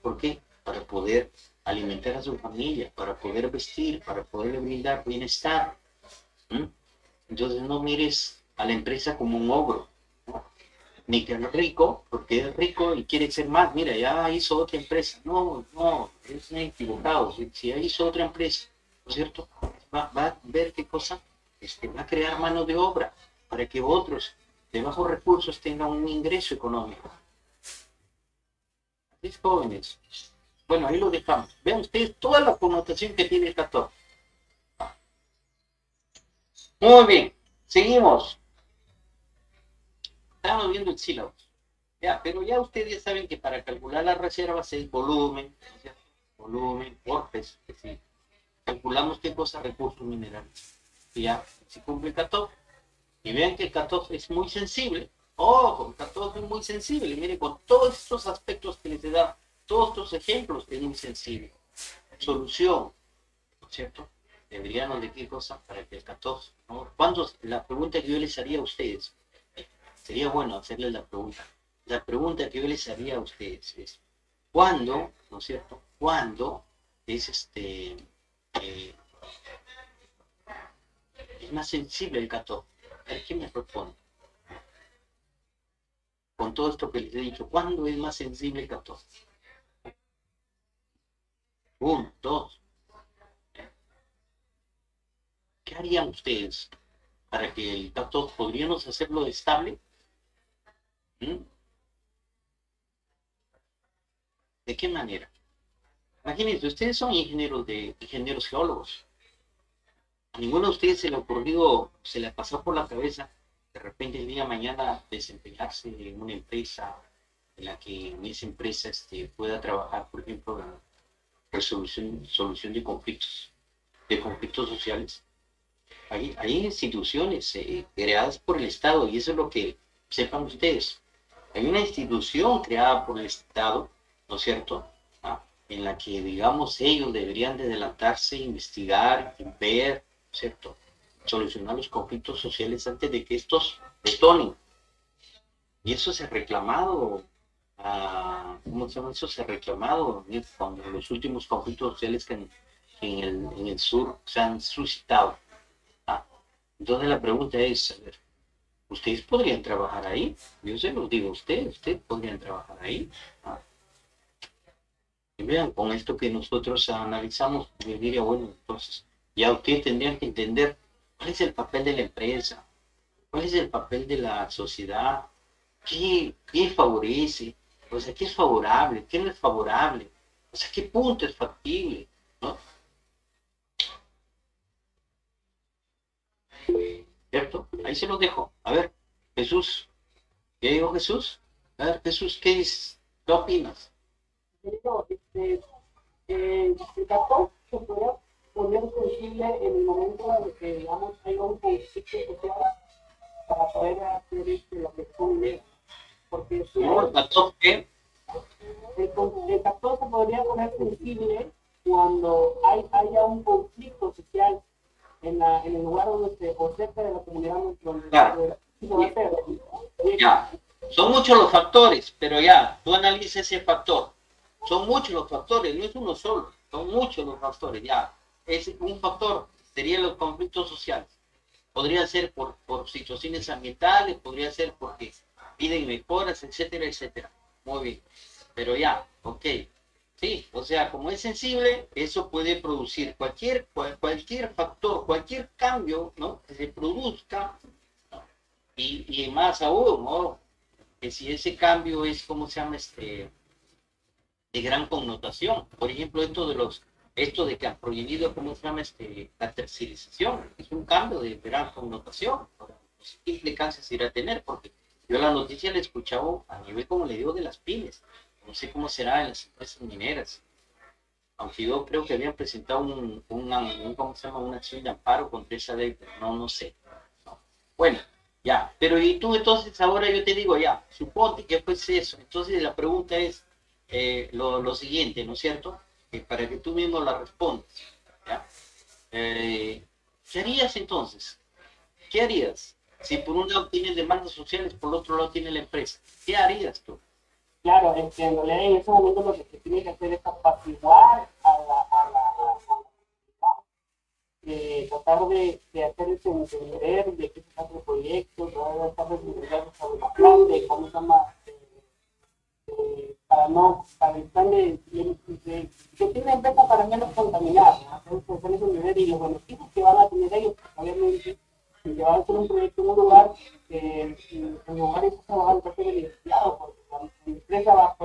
¿Por qué? Para poder alimentar a su familia, para poder vestir, para poder brindar bienestar. ¿Mm? Entonces no mires a la empresa como un ogro, ¿no? Ni que es rico, porque es rico y quiere ser más. Mira, ya hizo otra empresa. No, no, es equivocado. Si ya hizo otra empresa, ¿no es cierto? Va a ver qué cosa, va a crear mano de obra para que otros de bajos recursos tengan un ingreso económico. Es jóvenes. Bueno, ahí lo dejamos. Vean ustedes toda la connotación que tiene el 14. Muy bien, seguimos. Estamos viendo el sílabo. Ya, pero ya ustedes saben que para calcular las reservas es volumen, ¿no es cierto? Volumen por peso. Es decir, calculamos qué cosa, recursos minerales. Y ya, si cumple el 14. Y vean que el 14 es muy sensible. Ojo, el 14 es muy sensible. Miren, con todos estos aspectos que les he dado, todos estos ejemplos, es muy sensible. Solución, ¿no es cierto? Deberíamos de qué cosa para que el 14, ¿no? ¿Cuándo? La pregunta que yo les haría a ustedes, sería bueno hacerles la pregunta. La pregunta que yo les haría a ustedes es, ¿cuándo, ¿no es cierto? ¿Cuándo es eh, es más sensible el 14? A ver, ¿quién me responde? Con todo esto que les he dicho, ¿cuándo es más sensible el 14? Uno, dos. ¿Qué harían ustedes para que el 14 podríamos hacerlo estable? ¿Mm? ¿De qué manera? Imagínense, ustedes son ingenieros geólogos. A ninguno de ustedes se le ocurrió, se le pasó por la cabeza de repente el día de mañana desempeñarse en una empresa en la que en esa empresa pueda trabajar, por ejemplo, en solución de conflictos sociales. Hay instituciones creadas por el Estado y eso es lo que sepan ustedes. Hay una institución creada por el Estado, ¿no es cierto? ¿Ah? En la que, digamos, ellos deberían de adelantarse, investigar, ver, ¿cierto? Solucionar los conflictos sociales antes de que estos detonen. Y eso se ha reclamado, ¿cómo se llama? Eso se ha reclamado con los últimos conflictos sociales que en el sur se han suscitado. Ah, entonces la pregunta es, a ver, ¿ustedes podrían trabajar ahí? Yo se los digo a ustedes podrían trabajar ahí. Ah, y vean, con esto que nosotros analizamos, yo diría, bueno, entonces ya ustedes tendrían que entender cuál es el papel de la empresa, cuál es el papel de la sociedad, qué favorece, o sea, qué es favorable, qué no es favorable, o sea, qué punto es factible, ¿no? ¿Cierto? Ahí se los dejo. A ver, Jesús, ¿qué dijo Jesús? A ver, Jesús, ¿qué opinas? Pero, el 14 se podría poner sensible en el momento en el que, digamos, hay un conflicto social para poder hacer lo que son ideas. Porque si No, el 14, el 14 podría poner sensible cuando haya un conflicto social en el lugar donde o cerca de la comunidad donde claro, se va a hacer. ya. Son muchos los factores, pero ya, tú analiza ese factor. Son muchos los factores, no es uno solo, son muchos los factores, ya. Es un factor, serían los conflictos sociales. Podría ser por situaciones ambientales, podría ser porque piden mejoras, etcétera, etcétera. Muy bien. Pero ya, ok. Sí, o sea, como es sensible, eso puede producir cualquier factor, cualquier cambio, ¿no? Que se produzca, ¿no? Y más aún, ¿no? Que si ese cambio es, ¿cómo se llama? De gran connotación. Por ejemplo, esto de que han prohibido, ¿cómo se llama? La tercerización. Es un cambio de gran connotación. ¿Qué implicancias irá a tener? Porque yo la noticia la he escuchado a nivel, como le digo, de las pymes. No sé cómo será en las empresas mineras. Aunque yo creo que habían presentado ¿cómo se llama? Una acción de amparo contra esa ley, pero no sé. No. Bueno, ya. Pero y tú entonces, ahora yo te digo, ya, suponte que fuese eso. Entonces la pregunta es lo siguiente, ¿no es cierto? Para que tú mismo la respondas. ¿Ya? ¿Qué harías entonces? ¿Qué harías? Si por un lado tienes demandas sociales, por el otro lado tiene la empresa. ¿Qué harías tú? Claro, en realidad en ese momento lo que se tiene que hacer es apaciguar tratar de hacerles entender de qué se trata el proyecto, tratar de entender sobre la plan, de cómo se llama, para evitar que tiene la empresa para menos contaminar, ¿no? Hacerles entender y los beneficios que van a tener ellos, obviamente, que van a hacer un proyecto en un lugar en lugares que van a ser beneficiados, porque la empresa va a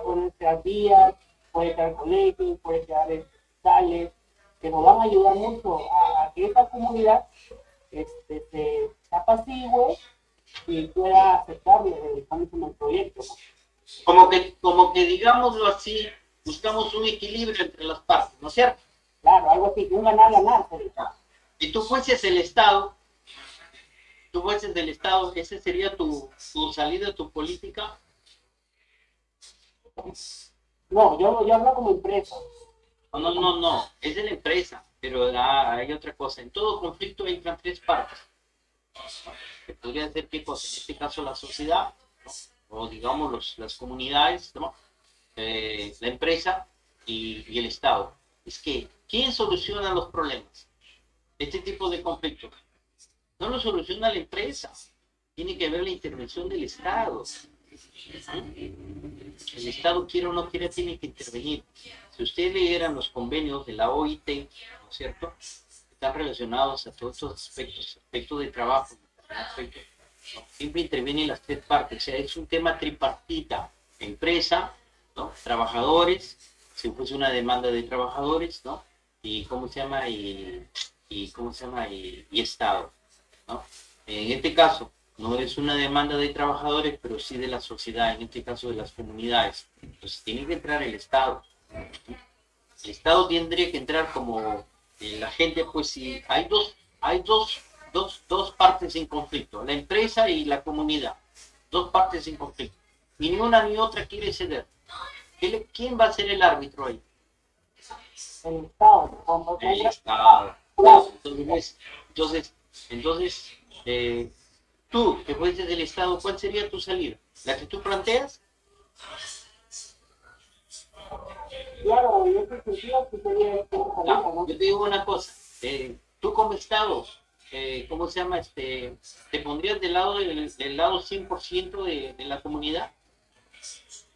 ponerse a días, puede crear colegios, puede crear hospitales, que nos van a ayudar mucho a que esa comunidad y pueda aceptarle el cambio en el proyecto, ¿no? Como que digámoslo así, buscamos un equilibrio entre las partes, ¿no es cierto? Claro, algo así, un ganar-ganar. Si tú fueses el Estado, ese sería tu salida, tu política. No, yo hablo como empresa. No, es de la empresa, pero hay otra cosa. En todo conflicto entran tres partes. Que podría ser qué cosa, en este caso la sociedad, ¿no? O digamos las comunidades, ¿no? La empresa y el Estado. Es que, ¿quién soluciona los problemas? Este tipo de conflictos. No lo soluciona la empresa. Tiene que haber la intervención del Estado. El Estado, quiere o no quiere, tiene que intervenir. Si usted leyeran los convenios de la OIT, ¿no es cierto? Están relacionados a todos estos aspectos de trabajo, aspectos, ¿no? Siempre intervienen las tres partes. O sea, es un tema tripartita. Empresa, ¿no? Trabajadores, si fuese una demanda de trabajadores, ¿no? Y cómo se llama, y Estado, ¿no? En este caso, no es una demanda de trabajadores, pero sí de la sociedad, en este caso de las comunidades. Entonces tiene que entrar el Estado. El Estado tendría que entrar como la gente, pues si hay dos partes en conflicto, la empresa y la comunidad, dos partes en conflicto. Y ni una ni otra quiere ceder. ¿Quién va a ser el árbitro ahí? El Estado, cuando El Estado. Entonces, tú, que fueses del Estado, ¿cuál sería tu salida? ¿La que tú planteas? claro, en ese sentido sí sería esta salida, No, ¿no? yo te digo una cosa. Tú como Estado, ¿cómo se llama? ¿Te pondrías del lado 100% de la comunidad?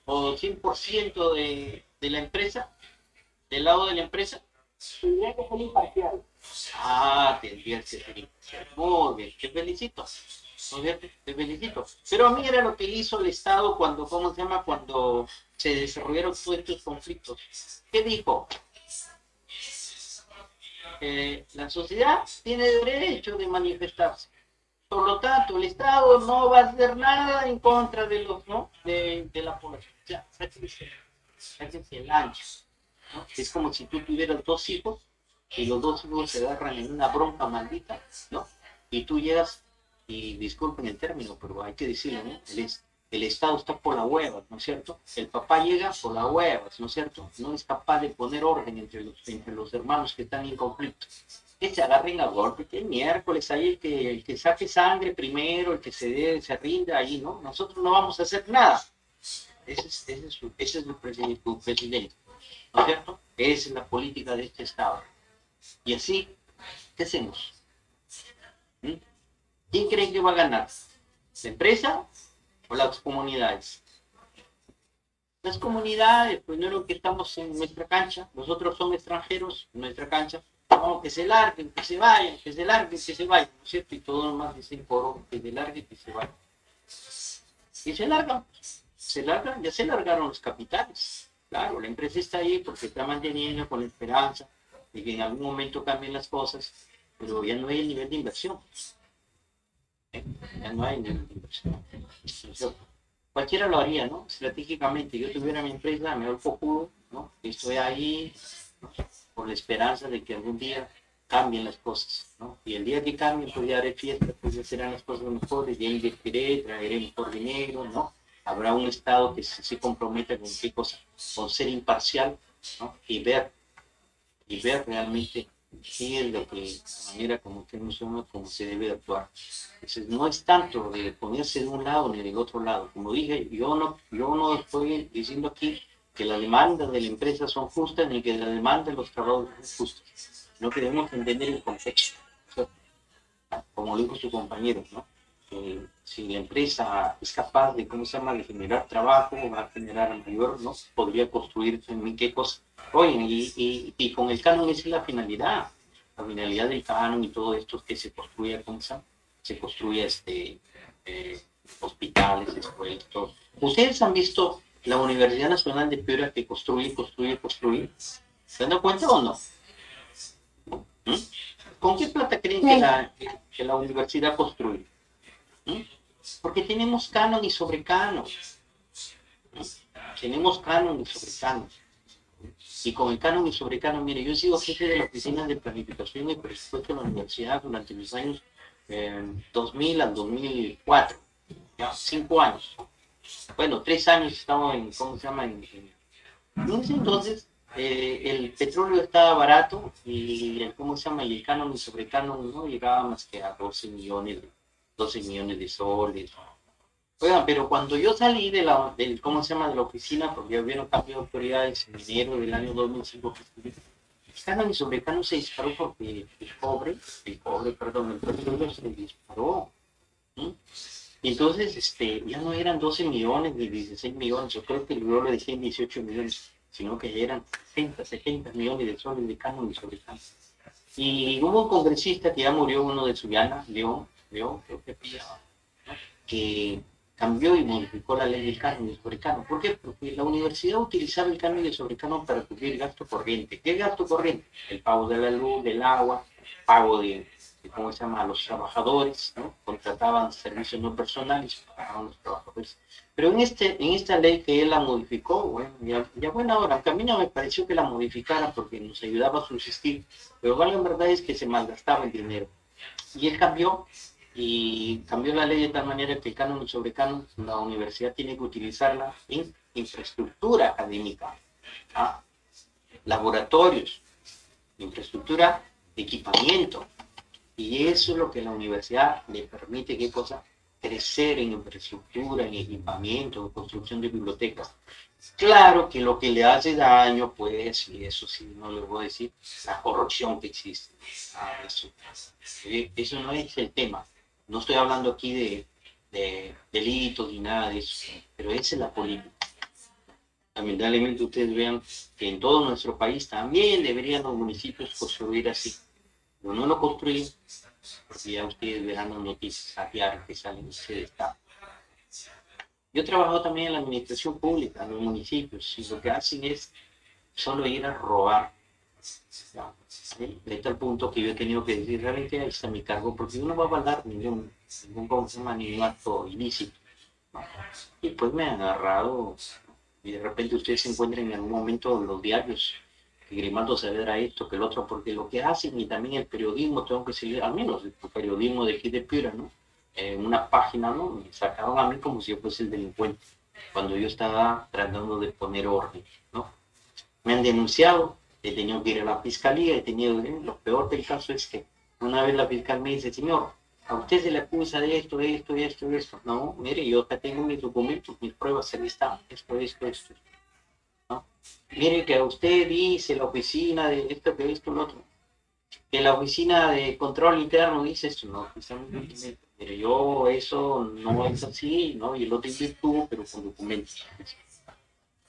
¿O 100% de la empresa? ¿Del lado de la empresa? Tendría que ser imparcial. Tendría que ser imparcial. Muy bien, te felicito. ¿No es cierto? Te felicito. Pero mira lo que hizo el Estado cuando, ¿cómo se llama? Cuando se desarrollaron todos estos conflictos. ¿Qué dijo? La sociedad tiene derecho de manifestarse. Por lo tanto, el Estado no va a hacer nada en contra de los, ¿no? de la población. O sea, sáquense el ancho, ¿no? Es como si tú tuvieras dos hijos y los dos hijos se agarran en una bronca maldita, ¿no? Y tú llegas, y disculpen el término, pero hay que decirlo, ¿no? El Estado está por la hueva, ¿no es cierto? El papá llega por la hueva, ¿no es cierto? No es capaz de poner orden entre los hermanos que están en conflicto. Que se agarren a golpe, que miércoles hay el que saque sangre primero, el que se rinda ahí, ¿no? Nosotros no vamos a hacer nada. Ese es el presidente, ¿no es cierto? Esa es la política de este Estado. Y así, ¿qué hacemos? ¿Quién cree que va a ganar? ¿La empresa o las comunidades? Las comunidades, pues no es lo que estamos en nuestra cancha, nosotros somos extranjeros en nuestra cancha, no, que se larguen, que se vayan, que se larguen, que se vayan, ¿no es cierto? Y todo nomás dicen coro, que se larguen, que se vayan. Y se largan, ya se largaron los capitales. Claro, la empresa está ahí porque está manteniendo con la esperanza de que en algún momento cambien las cosas, pero ya no hay el nivel de inversión. Ya no hay nivel de inversión. Cualquiera lo haría, ¿no? Estratégicamente, yo tuviera mi empresa, me doy cojudo, ¿no? Estoy ahí, ¿no? Por la esperanza de que algún día cambien las cosas, ¿no? Y el día que cambien, pues ya haré fiesta, pues ya serán las cosas mejores, ya invertiré, traeré mejor dinero, ¿no? Habrá un Estado que se comprometa con qué cosa, con ser imparcial, ¿no? Y ver realmente qué es lo que, la manera como usted menciona, cómo se debe actuar. Entonces, no es tanto de ponerse de un lado ni del otro lado. Como dije, yo no estoy diciendo aquí que las demandas de la empresa son justas ni que la demanda de los trabajadores son justas. No queremos entender el contexto, ¿cierto? Como lo dijo su compañero, ¿no? Si la empresa es capaz de, ¿cómo se llama?, de generar trabajo, va a generar mayor, ¿no? Podría construir en qué cosa. Oye, y con el canon esa es la finalidad del canon y todo esto, que se construya, ¿cómo se llama? Se construya hospitales, escuelas, todo. ¿Ustedes han visto la Universidad Nacional de Piura que construye? ¿Se dan cuenta o no? ¿Mm? ¿Con qué plata creen que la universidad construye? ¿Mm? Porque tenemos canon y sobrecanon. Tenemos canon y sobrecanon. Y con el canon y sobrecanon, mire, yo he sido jefe de la oficina de planificación y presupuesto de la universidad durante los años 2000 al 2004, ya 5 años. Bueno, 3 años estamos en, ¿cómo se llama? En ese entonces el petróleo estaba barato y el, ¿cómo se llama? Y el canon y sobrecanon no llegaba más que a 12 millones de soles. Oigan, pero cuando yo salí de ¿cómo se llama? De la oficina, porque ya hubieron cambio de autoridades en enero del año 2005, el canon y sobrecanon se disparó porque el petróleo se disparó. ¿Sí? Y entonces, ya no eran 12 millones ni 16 millones, yo creo que yo lo dejé en 18 millones, sino que ya eran 60, 70 millones de soles de canon y sobrecanon. Y hubo un congresista que ya murió, uno de Sullana, León, creo que pillaba, ¿no? Que cambió y modificó la ley del canon y el sobrecanon. ¿Por qué? Porque la universidad utilizaba el canon y el sobrecanon para cubrir gasto corriente. ¿Qué gasto corriente? El pago de la luz, del agua, pago de ¿cómo se llama? A los trabajadores, ¿no? Contrataban servicios no personales, pagaban a los trabajadores. Pero en esta ley que él la modificó, bueno, ya buena hora, aunque a mí no me pareció que la modificara porque nos ayudaba a subsistir, pero la verdad es que se malgastaba el dinero. Y él cambió la ley de tal manera que el canon y sobrecanon, la universidad tiene que utilizarla en infraestructura académica, ¿ah? Laboratorios, infraestructura de equipamiento. Y eso es lo que la universidad le permite, ¿qué cosa? Crecer en infraestructura, en equipamiento, en construcción de bibliotecas. Claro que lo que le hace daño, pues, y eso sí, no le voy a decir, la corrupción que existe. Eso no es el tema. No estoy hablando aquí de delitos ni nada de eso, pero esa es la política. Lamentablemente ustedes vean que en todo nuestro país también deberían los municipios construir así. Pero no lo construyen, porque ya ustedes verán las noticias a diario que salen de ese estado. Yo he trabajado también en la administración pública, en los municipios, y lo que hacen es solo ir a robar. ¿Sí? De tal punto que yo he tenido que decir, realmente ahí está mi cargo, porque uno va a avalar ningún acto ilícito, ¿no? Y pues me han agarrado, y de repente ustedes se encuentran en algún momento en los diarios que Grimaldo Saavedra esto, que el otro, porque lo que hacen, y también el periodismo, tengo que seguir, al menos el periodismo de aquí de Piura, ¿no? Una página, ¿no? Me sacaban a mí como si yo fuese el delincuente, cuando yo estaba tratando de poner orden, ¿no? Me han denunciado, he tenido que ir a la fiscalía, lo peor del caso es que una vez la fiscal me dice, señor, a usted se le acusa de esto, de esto, de esto, de esto. No, mire, yo acá tengo mis documentos, mis pruebas, ahí están, esto. ¿No? Mire que a usted dice la oficina de esto, que esto, lo otro. Que la oficina de control interno dice esto, no, mire, yo eso no es así, ¿no? Y lo tengo tú, pero con documentos.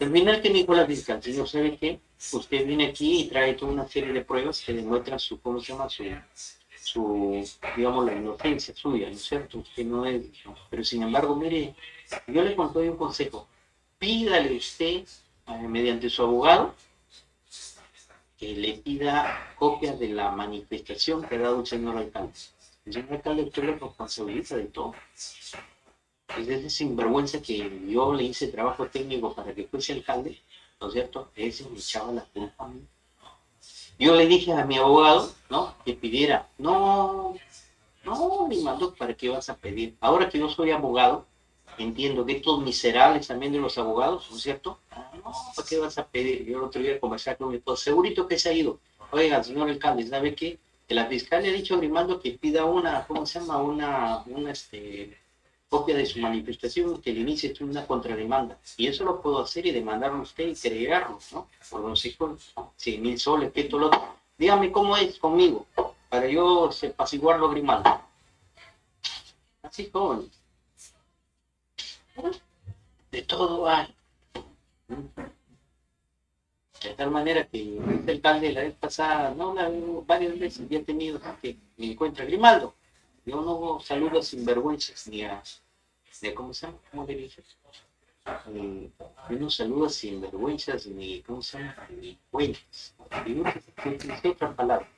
Al final que me dijo la fiscal, señor, ¿sabe qué? Usted viene aquí y trae toda una serie de pruebas que demuestran su, ¿cómo se llama? Digamos, la inocencia suya, ¿no es cierto? Usted no es, ¿no? Pero sin embargo, mire, yo le doy un consejo. Pídale usted, mediante su abogado, que le pida copias de la manifestación que ha dado el señor alcalde. El señor alcalde usted le responsabiliza de todo. Es ese sinvergüenza que yo le hice trabajo técnico para que fuese alcalde, ¿no es cierto? Ese me echaba la culpa a mí. Yo le dije a mi abogado, ¿no? Que pidiera, no, ni mandó, ¿para qué vas a pedir? Ahora que yo soy abogado, entiendo que estos miserables también de los abogados, ¿no es cierto? No, ¿para qué vas a pedir? Yo el otro día conversar con mi esposo, segurito que se ha ido. Oiga, señor alcalde, ¿sabe qué? Que la fiscal le ha dicho a Grimaldo que pida una, ¿cómo se llama? Una copia de su manifestación, que le inicie una contrademanda. Y eso lo puedo hacer y demandarlo a usted y crearlo, ¿no? Por no sé, 100,000 soles, que esto, lo otro. Dígame cómo es conmigo, para yo apaciguarlo a Grimaldo. Así, joven. De todo hay. De tal manera que este alcalde la vez pasada, no, varias veces había tenido que me encuentra Grimaldo. Yo no saludo a sinvergüenzas ni a, ¿cómo se llama? ¿Cómo le dije? Yo no saludo a sinvergüenzas ni, ¿cómo se llama? Delincuentes. Yo utilicé otra palabra.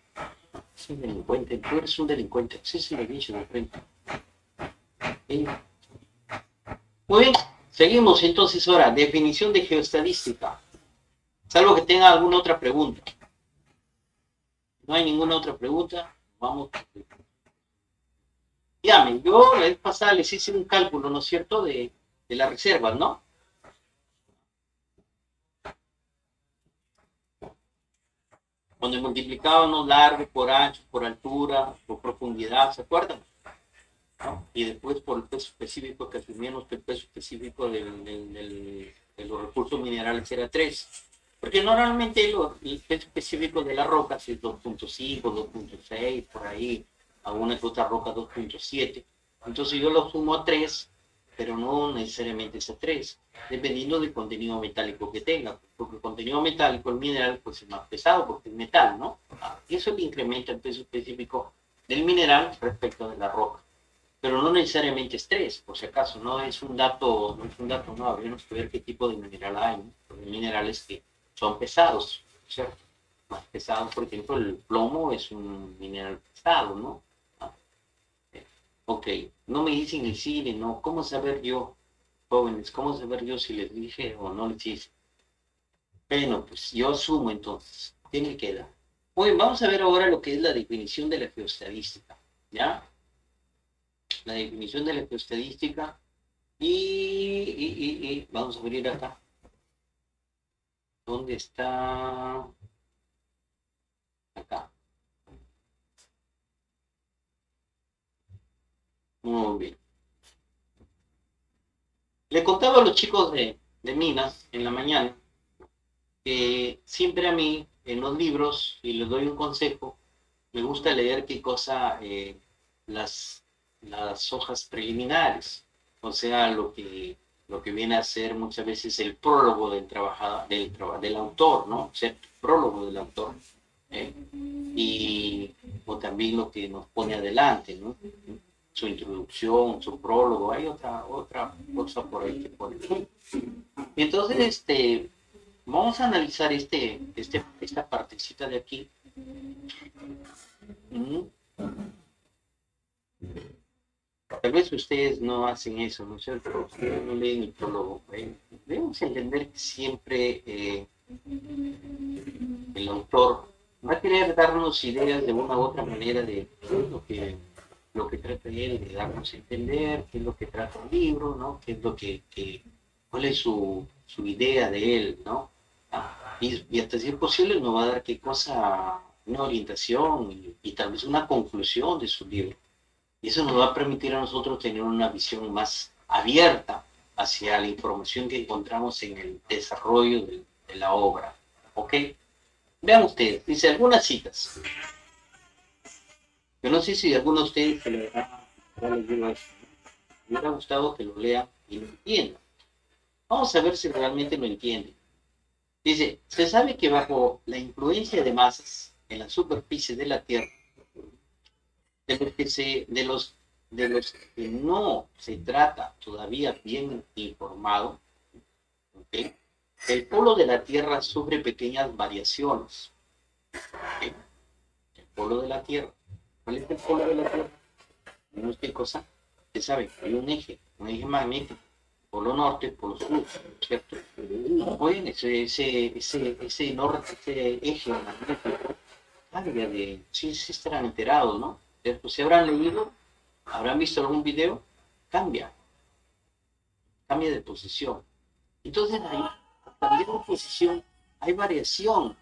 Es un delincuente, tú eres un delincuente. Ese es el dicho de frente. Muy bien, seguimos entonces ahora. Definición de geoestadística. Salvo que tenga alguna otra pregunta. No hay ninguna otra pregunta. Vamos. Llame, yo la vez pasada les hice un cálculo, ¿no es cierto?, de las reservas, ¿no? Donde multiplicábamos largo por ancho, por altura, por profundidad, ¿se acuerdan? ¿No? Y después por el peso específico, que asumíamos que el peso específico de los recursos minerales era 3. Porque normalmente el peso específico de las rocas es 2.5, 2.6, por ahí, alguna que otra roca 2.7. Entonces yo lo sumo a 3, pero no necesariamente es a 3, dependiendo del contenido metálico que tenga. Porque el contenido metálico, el mineral, pues es más pesado porque es metal, ¿no? Y eso le incrementa el peso específico del mineral respecto de la roca. Pero no necesariamente es 3, por si acaso, no es un dato, no, habríamos que ver qué tipo de mineral hay, ¿no? Porque hay minerales que son pesados, ¿cierto? Más pesados, por ejemplo, el plomo es un mineral pesado, ¿no? Ah, ok, no me dicen el cine, ¿no? ¿Cómo saber yo, jóvenes, cómo saber yo si les dije o no les dije? Bueno, pues yo asumo entonces, ¿qué me queda? Muy bien, vamos a ver ahora lo que es la definición de la geoestadística, ¿ya? La definición de la geoestadística y vamos a abrir acá. ¿Dónde está? Acá. Muy bien. Le contaba a los chicos de Minas en la mañana que siempre a mí, en los libros, y les doy un consejo, me gusta leer qué cosa, las, las hojas preliminares, o sea, lo que viene a ser muchas veces el prólogo del autor, ¿no? O sea, el prólogo del autor. ¿Eh? O también lo que nos pone adelante, ¿no? Su introducción, su prólogo, hay otra cosa por ahí que pone. Entonces, vamos a analizar esta partecita de aquí. Tal vez ustedes no hacen eso, ¿no es cierto? Ustedes no leen el prólogo. Debemos entender que siempre el autor va a querer darnos ideas de una u otra manera de qué es lo que trata él de darnos a entender, qué es lo que trata el libro, ¿no? Qué es cuál es su idea de él, ¿no? Y hasta si es posible nos va a dar qué cosa, una orientación y tal vez una conclusión de su libro. Y eso nos va a permitir a nosotros tener una visión más abierta hacia la información que encontramos en el desarrollo de la obra. ¿Ok? Vean ustedes, dice algunas citas. Yo no sé si alguno de ustedes se le habrá leído esto. Me hubiera gustado que lo lean y lo entiendan. Vamos a ver si realmente lo entienden. Dice, se sabe que bajo la influencia de masas en la superficie de la Tierra, de los que no se trata todavía bien informado, ¿okay? El polo de la Tierra sufre pequeñas variaciones. ¿Okay? El polo de la Tierra. ¿Cuál es el polo de la Tierra? ¿No es qué cosa? Se sabe, hay un eje magnético, polo norte, polo sur, ¿cierto? Bueno, ese norte, ese eje magnético, cambia sí estarán enterados, ¿no? Después, si habrán leído, habrán visto algún video, cambia de posición. Entonces, ahí, también de posición, hay variación,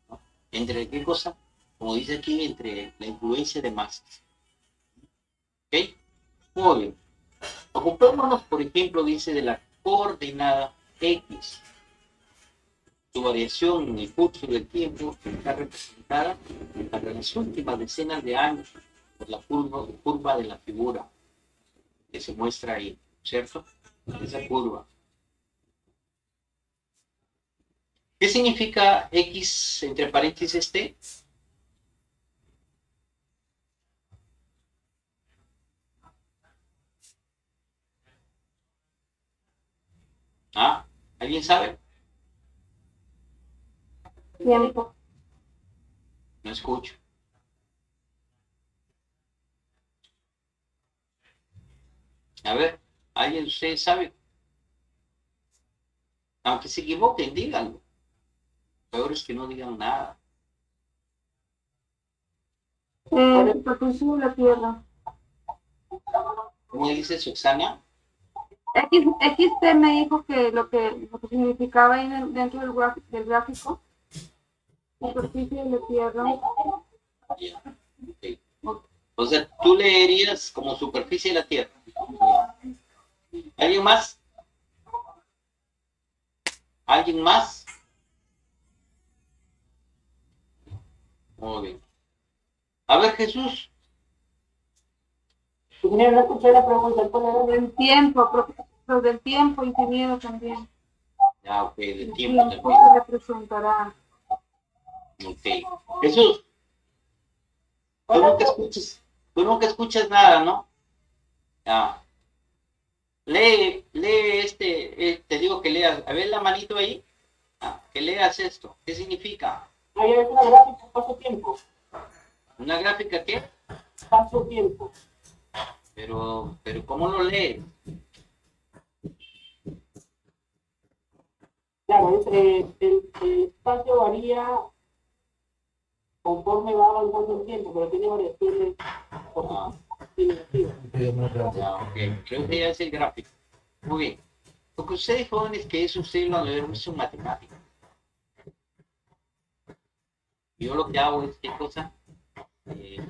¿no? ¿Entre qué cosa? Como dice aquí, entre la influencia de masas. ¿Ok? Muy bien. Ocupémonos, por ejemplo, dice de la coordenada X. Su variación en el curso del tiempo está representada en las últimas decenas de años por la curva de la figura que se muestra ahí, ¿cierto? Esa curva. ¿Qué significa X entre paréntesis T? ¿Ah? ¿Alguien sabe? Tiempo. No escucho. A ver, ¿alguien de ustedes sabe? Aunque se equivoquen, díganlo. Peor es que no digan nada. Superficie de la Tierra. ¿Cómo dice Susana? XT me dijo que lo que significaba ahí dentro del gráfico, superficie de la Tierra. Ya, ok. O sea, tú leerías como superficie de la Tierra. ¿Alguien más? ¿Alguien más? Muy bien. A ver, Jesús. Ingeniero, no escuché la pregunta. ¿Cuál era? Del tiempo, pero del tiempo, ingeniero, también. Ya, ok, de El tiempo tiempo también. se representará. Ok. Jesús, tú nunca escuchas nada, ¿no? Ya. Lee te digo que leas. A ver la manito ahí. Ah, que leas esto. ¿Qué significa? Ahí es una gráfica, paso-tiempo. ¿Una gráfica qué? Paso-tiempo. Pero ¿cómo lo lees? Claro, el espacio varía conforme va avanzando el tiempo, pero tiene variaciones Ah, significativas. ya, ok. Creo que ya es el gráfico. Muy bien. Lo que ustedes jóvenes que eso ustedes lo deben ver son matemáticas. Yo lo que hago es qué cosa, eh,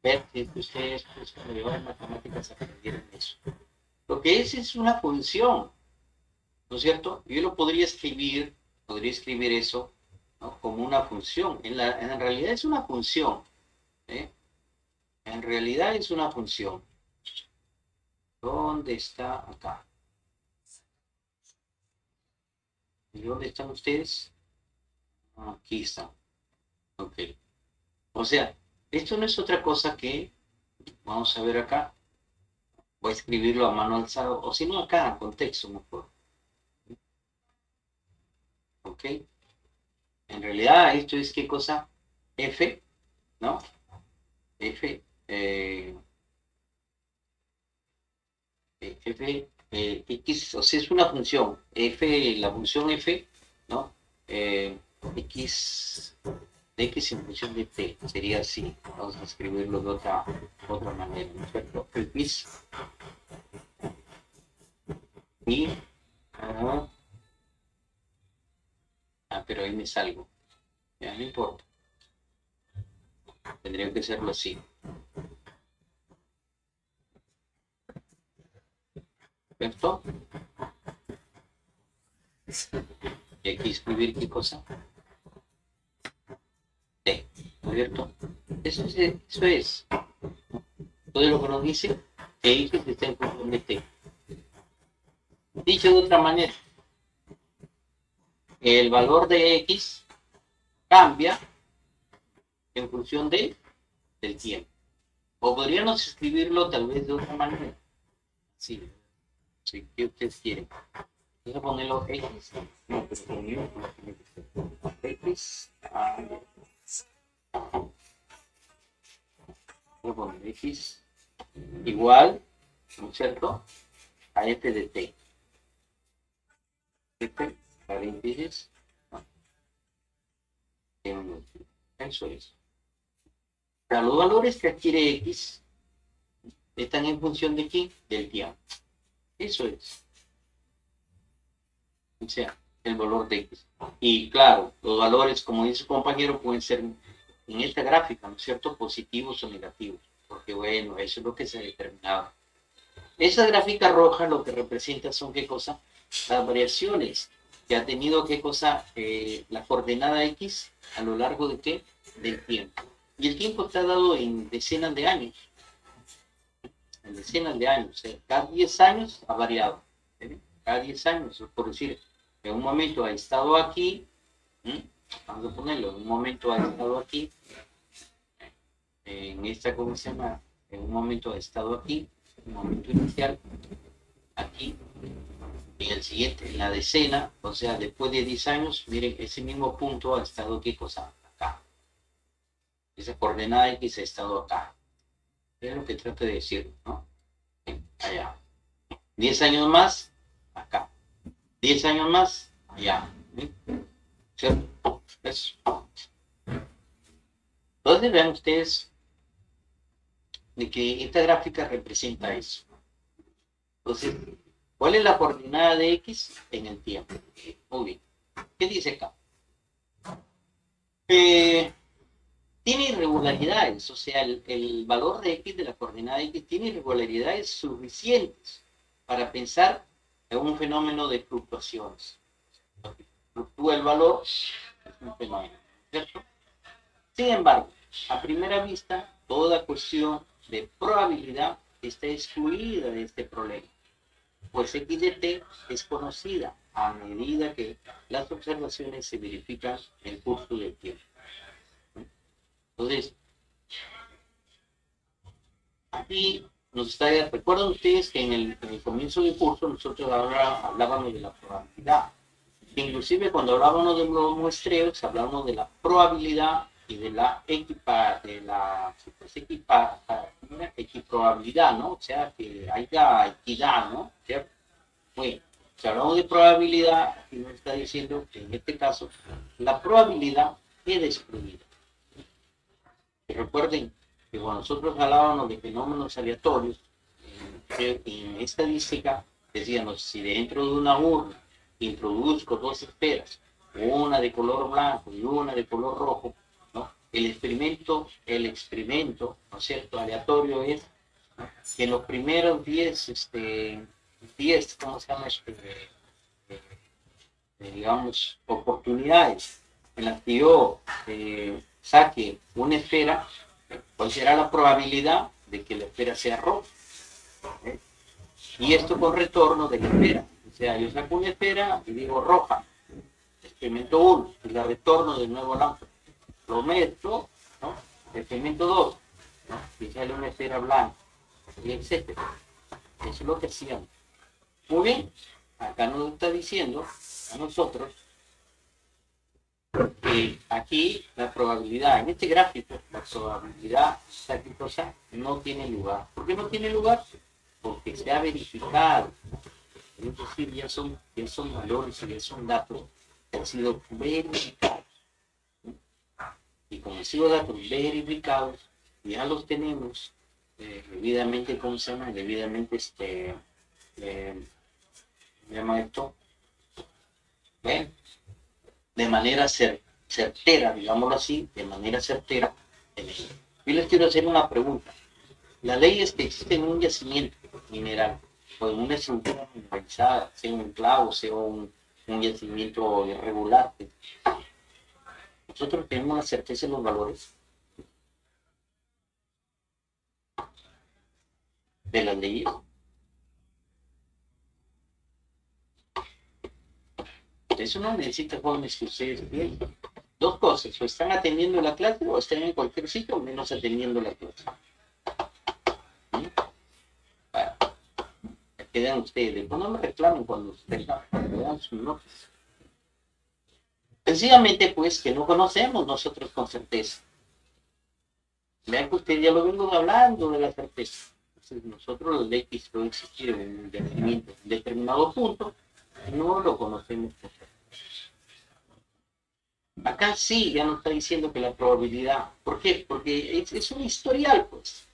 ver que ustedes pues, cuando llevan matemáticas aprendieron eso. Lo que es una función, ¿no es cierto? Yo lo podría escribir eso, ¿no? Como una función. En realidad es una función, ¿eh? En realidad es una función. ¿Dónde está acá? ¿Y dónde están ustedes? Aquí están. Ok. O sea, esto no es otra cosa que, vamos a ver acá, voy a escribirlo a mano alzada, o si no acá, en contexto mejor. Ok. En realidad esto es qué cosa, f, ¿no? F, f, x, o sea, es una función, f, la función f, ¿no? X de x en función de t, sería así, vamos a escribirlo de otra manera, ¿no es cierto? X y, pero ahí me salgo, ya no importa, tendría que hacerlo así, ¿cierto? Y aquí escribir qué cosa, t, ¿no es cierto? Eso es, todo lo que nos dice que x está en función de t. Dicho de otra manera, el valor de x cambia en función del tiempo. O podríamos escribirlo tal vez de otra manera. Sí, sí, ¿qué ustedes quieren? Voy a ponerlo x. No, pero conmigo x. Voy a poner x igual, ¿no es cierto? A f de t. F, paréntesis. Eso es. O sea, los valores que adquiere x están en función de qué? Del tiempo. Eso es. O sea, el valor de x. Y claro, los valores, como dice su compañero, pueden ser en esta gráfica, ¿no es cierto? Positivos o negativos. Porque bueno, eso es lo que se ha determinado. Esa gráfica roja lo que representa son qué cosa? Las variaciones que ha tenido qué cosa la coordenada x a lo largo de qué? Del tiempo. Y el tiempo está dado en decenas de años. En decenas de años. Cada 10 años ha variado. Cada 10 años, por decir, en un momento ha estado aquí, vamos a ponerlo, en un momento ha estado aquí, en esta, ¿cómo se llama? En un momento ha estado aquí, un momento inicial, aquí, en el siguiente, en la decena, o sea, después de 10 años, miren, ese mismo punto ha estado, ¿qué cosa? Acá. Esa coordenada X ha estado acá. Es lo que trato de decir, ¿no? Allá. 10 años más, acá. 10 años más, ya. ¿Cierto? Eso. Entonces vean ustedes de que esta gráfica representa eso. Entonces, ¿cuál es la coordenada de X en el tiempo? Muy bien. ¿Qué dice acá? Tiene irregularidades, o sea, el valor de X de la coordenada X tiene irregularidades suficientes para pensar en un fenómeno de fluctuaciones. Fluctúa el valor, es un fenómeno, ¿cierto? Sin embargo, a primera vista, toda cuestión de probabilidad está excluida de este problema, pues X de T es conocida a medida que las observaciones se verifican en el curso del tiempo. Entonces, aquí recuerdan ustedes que en el comienzo del curso nosotros ahora hablábamos de la probabilidad. Inclusive cuando hablábamos de los muestreos, hablábamos de la probabilidad y de la equiprobabilidad, ¿no? O sea, que haya equidad, ¿no? ¿Cierto? Bueno, si hablamos de probabilidad, aquí nos está diciendo que en este caso la probabilidad queda excluida. Recuerden que cuando nosotros hablábamos de fenómenos aleatorios, en estadística decíamos, si dentro de una urna introduzco dos esferas, una de color blanco y una de color rojo, ¿no? El experimento, ¿no es cierto?, aleatorio es, ¿no?, que en los primeros 10, ¿cómo se llama? Digamos, oportunidades en las que yo saque una esfera, ¿cuál será la probabilidad de que la esfera sea roja? Y esto con retorno de la esfera. O sea, yo saco una esfera y digo roja, experimento 1, y la retorno de nuevo lámpara. Lo mezclo, ¿no? Experimento 2, ¿no?, y sale una esfera blanca, y etc. Eso es lo que hacíamos. Muy bien, acá nos está diciendo a nosotros que aquí la probabilidad, en este gráfico, la probabilidad exacta no tiene lugar. ¿Por qué no tiene lugar? Porque se ha verificado. Es decir, ya son valores, ya son datos que han sido verificados. Y como han sido datos verificados, ya los tenemos debidamente, ¿cómo se llama? Debidamente, ¿se llama esto? ¿Ven? De manera certera, digámoslo así, de manera certera. Yo les quiero hacer una pregunta. La ley es que existe un yacimiento mineral, o en una estructura mineralizada, sea un enclavo, sea un yacimiento irregular. Nosotros tenemos la certeza de los valores de las leyes. Eso no necesita, jóvenes, que ustedes piensen. Dos cosas, o están atendiendo la clase o están en cualquier sitio, menos atendiendo la clase. Bueno, quedan ustedes. Después no me reclamen cuando vean sus notas. Sencillamente, pues, que no conocemos nosotros con certeza. Vean que usted ya lo vengo hablando de la certeza. Entonces, nosotros los de X puede existir en un determinado punto, no lo conocemos con certeza. Acá sí, ya nos está diciendo que la probabilidad. ¿Por qué? Porque es un historial, pues.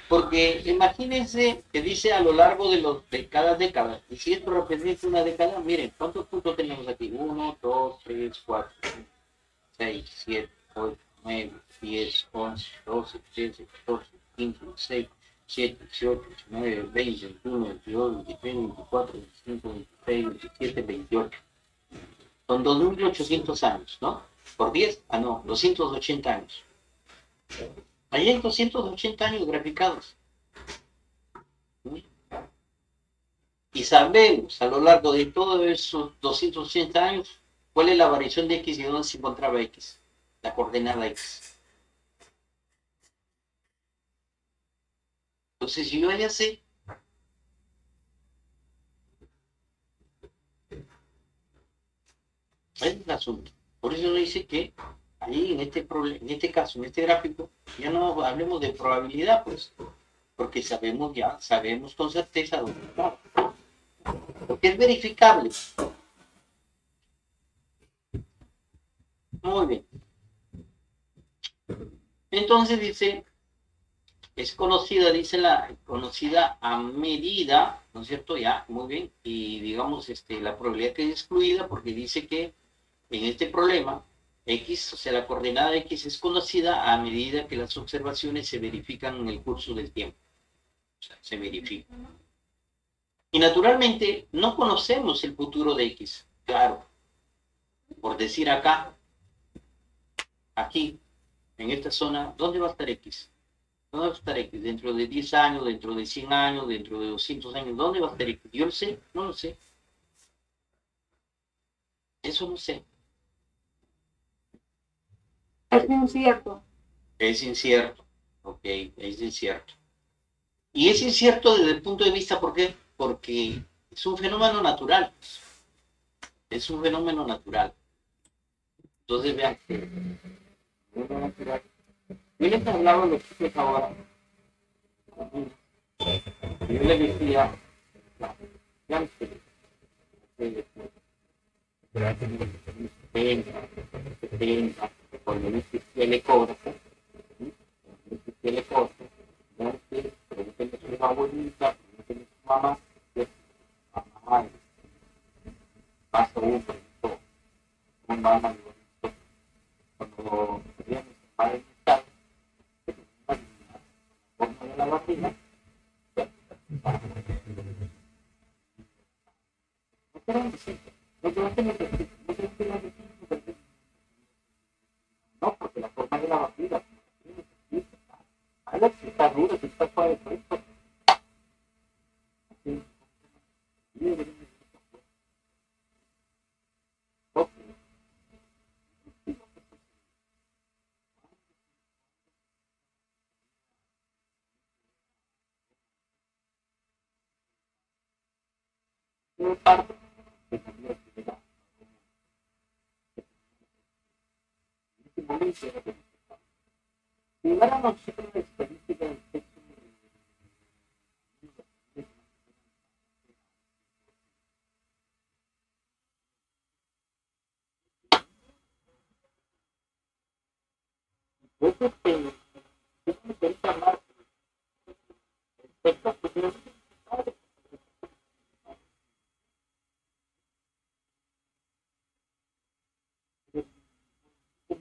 Porque imagínense que dice a lo largo de cada década. Y si esto representa una década, miren, ¿cuántos puntos tenemos aquí? 1, 2, 3, 4, 5, 6, 7, 8, 9, 10, 11, 12, 13, 14, 15, 16, 17, 18, 19, 20, 21, 22, 23, 24, 25, 26, 27, 28. Son 2.800 años, ¿no? Por 10, 280 años. Ahí hay 280 años graficados. Y sabemos a lo largo de todos esos 280 años cuál es la variación de X y dónde se encontraba X, la coordenada X. Entonces, si yo ya sé, es el asunto. Por eso dice que ahí en este caso, en este gráfico, ya no hablemos de probabilidad, pues, porque sabemos con certeza dónde está. Porque es verificable. Muy bien. Entonces dice, es conocida, dice conocida a medida, ¿no es cierto? Ya, muy bien. Y digamos, la probabilidad que es excluida porque dice que en este problema, X, o sea, la coordenada X es conocida a medida que las observaciones se verifican en el curso del tiempo. O sea, se verifica. Y naturalmente no conocemos el futuro de X. Claro, por decir acá, aquí, en esta zona, ¿dónde va a estar X? ¿Dónde va a estar X? Dentro de 10 años, dentro de 100 años, dentro de 200 años, ¿dónde va a estar X? Yo lo sé, no lo sé. Eso no sé. Es incierto. Es incierto, ok, es incierto. Y es incierto desde el punto de vista, ¿por qué? Porque es un fenómeno natural. Es un fenómeno natural. Entonces, vean, fenómeno natural. Yo les hablaba a los chicos ahora. Yo les decía, ya me sé, 70, cuando no existía el ecógrafo, pregúntenle a su abuelita, pregúntenle a su mamá, mamá, pasa uno, un mamá, cuando queríamos tomar el estado, la forma de la vacuna, no, porque la forma de la vacuna, Alex, está duro, está suave, parte de la actividad. En este momento, llegar a nosotros la estadística del sexo eso me interesa hablar respecto a que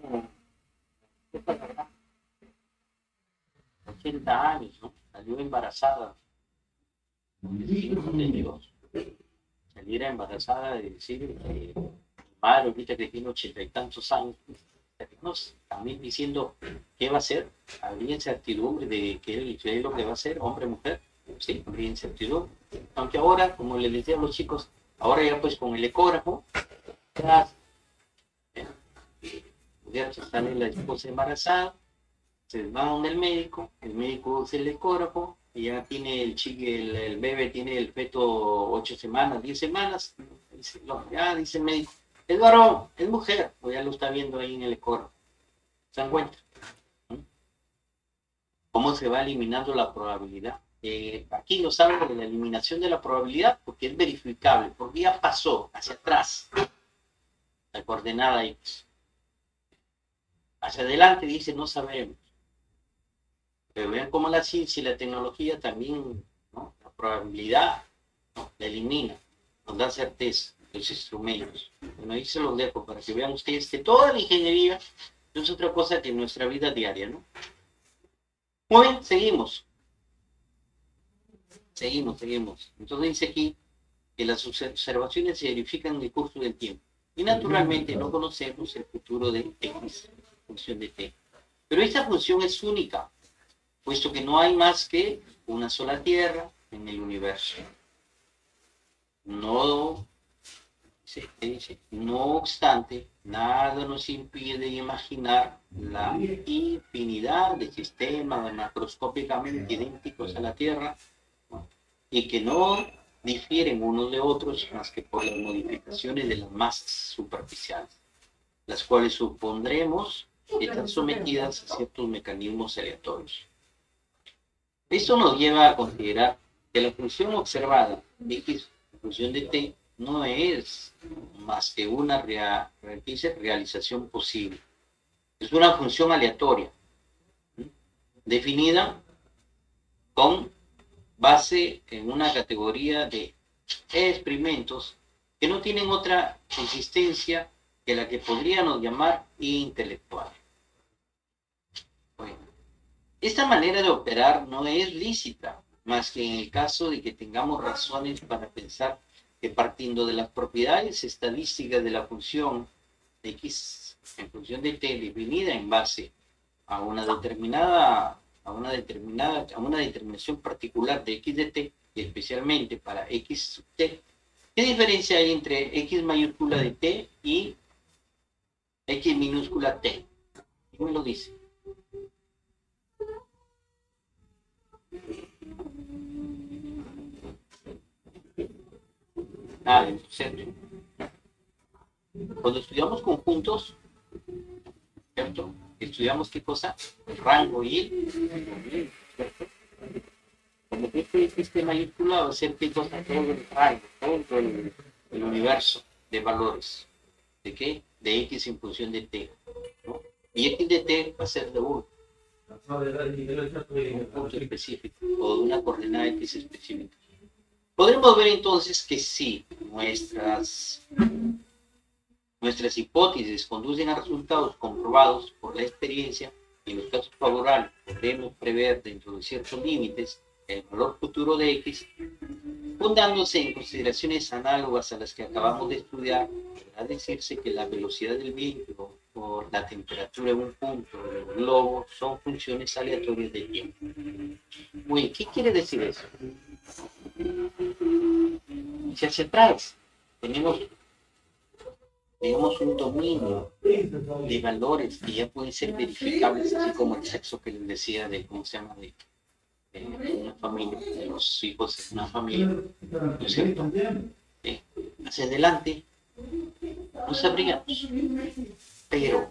como 80 años, ¿no? Salió embarazada. De Dios. Saliera embarazada de decir que madre ahorita que tiene 80 y tantos años, también diciendo qué va a hacer, habría incertidumbre de qué es lo que va a hacer, hombre o mujer, sí, habría incertidumbre. Aunque ahora, como les decía a los chicos, ahora ya pues con el ecógrafo, ya sale la esposa embarazada, se va donde el médico hace el ecógrafo, y ya tiene el bebé tiene el feto 8 semanas, 10 semanas, ya dice el médico, es varón, es mujer, o ya lo está viendo ahí en el ecógrafo, se encuentra. ¿Cómo se va eliminando la probabilidad? Aquí nos habla de la eliminación de la probabilidad porque es verificable, porque ya pasó hacia atrás la coordenada X. Hacia adelante dice no sabemos. Pero vean cómo la ciencia y la tecnología también, ¿no? La probabilidad, ¿no? La elimina, nos da certeza, los instrumentos. Bueno, ahí se los dejo para que vean ustedes que toda la ingeniería no es otra cosa que nuestra vida diaria, ¿no? Muy bien, seguimos. Seguimos. Entonces dice aquí que las observaciones se verifican en el curso del tiempo. Y naturalmente no conocemos el futuro de X, función de T. Pero esta función es única, puesto que no hay más que una sola Tierra en el universo. No obstante, nada nos impide imaginar la infinidad de sistemas macroscópicamente idénticos a la Tierra, ¿no? Y que no difieren unos de otros más que por las modificaciones de las masas superficiales, las cuales supondremos que están sometidas a ciertos mecanismos aleatorios. Esto nos lleva a considerar que la función observada, X, en función de t no es más que una realización posible. Es una función aleatoria, definida con base en una categoría de experimentos que no tienen otra existencia que la que podríamos llamar intelectual. Bueno, esta manera de operar no es lícita, más que en el caso de que tengamos razones para pensar que partiendo de las propiedades estadísticas de la función x en función de t definida en base a una determinación particular de x de t, y especialmente para x sub t, ¿qué diferencia hay entre x mayúscula de t y x minúscula t? ¿Quién me lo dice? Nada, ¿cierto? Cuando estudiamos conjuntos, ¿cierto? Estudiamos qué cosa, el rango y el, ¿cierto? Como que este mayúscula va a ser qué cosa, todo el rango, todo el universo de valores. ¿De qué? De x en función de t, ¿no? Y x de t va a ser de un punto específico o de una coordenada x específica. Podremos ver entonces que sí, nuestras hipótesis conducen a resultados comprobados por la experiencia y en los casos favorables podremos prever dentro de ciertos límites el valor futuro de x, fundándose en consideraciones análogas a las que acabamos de estudiar. Podrá decirse que la velocidad del viento o la temperatura en un punto del globo son funciones aleatorias de tiempo. Uy, ¿qué quiere decir eso? Si hacia atrás tenemos un dominio de valores que ya pueden ser verificables, así como el sexo que les decía de, ¿cómo se llama?, de una familia, de los hijos de una familia, ¿no es cierto? Hacia adelante no sabríamos, pero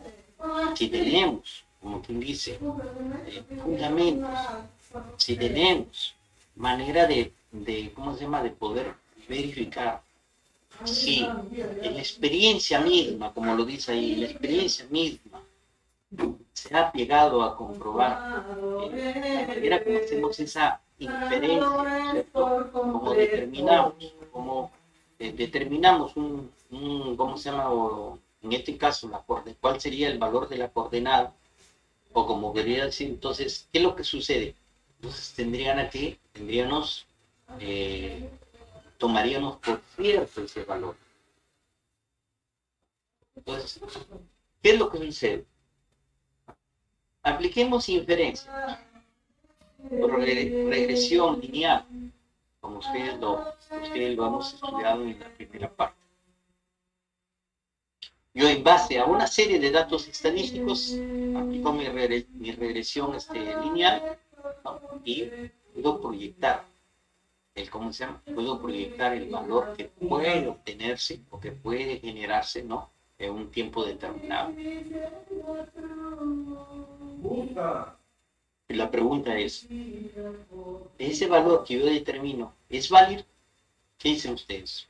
si tenemos, como quien dice, fundamentos, si tenemos manera de, ¿cómo se llama?, de poder verificar si en la experiencia misma, como lo dice ahí, la experiencia misma se ha llegado a comprobar la manera como hacemos esa inferencia, ¿cierto? Como determinamos ¿cómo se llama? O, en este caso, cuál sería el valor de la coordenada, o como quería decir, entonces, ¿qué es lo que sucede? Entonces tomaríamos por cierto ese valor. Entonces, ¿qué es lo que sucede? Apliquemos inferencia por regresión lineal, como ustedes lo hemos estudiado en la primera parte. Yo, en base a una serie de datos estadísticos, aplico mi regresión lineal, ¿no? Y puedo proyectar puedo proyectar el valor que puede obtenerse o que puede generarse, ¿no?, en un tiempo determinado. Y la pregunta es, ¿ese valor que yo determino es válido? ¿Qué dicen ustedes?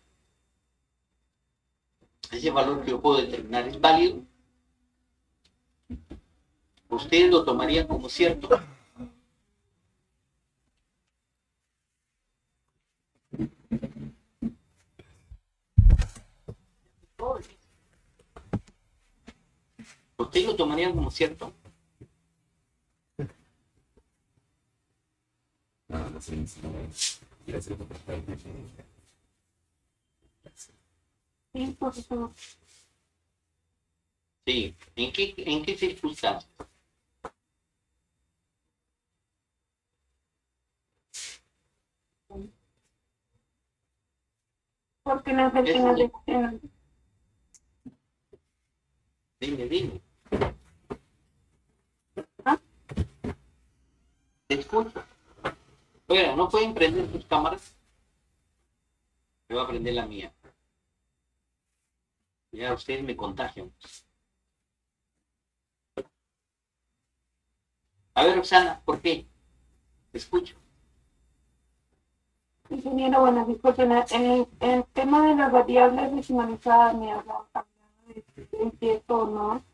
¿Ese valor que yo puedo determinar es válido? ¿Ustedes lo tomarían como cierto? ¿Ustedes lo tomarían como cierto? Sí, por eso. Sí. ¿En qué circunstancias? Porque no sé qué nos dicen. Dime. ¿Ah? Te escucho. Oigan, ¿no pueden prender sus cámaras? Yo voy a prender la mía. Ya ustedes me contagian. A ver, Roxana, ¿por qué? Te escucho. Ingeniero, bueno, disculpen, en el tema de las variables decimalizadas, me hablan de si es cierto o no.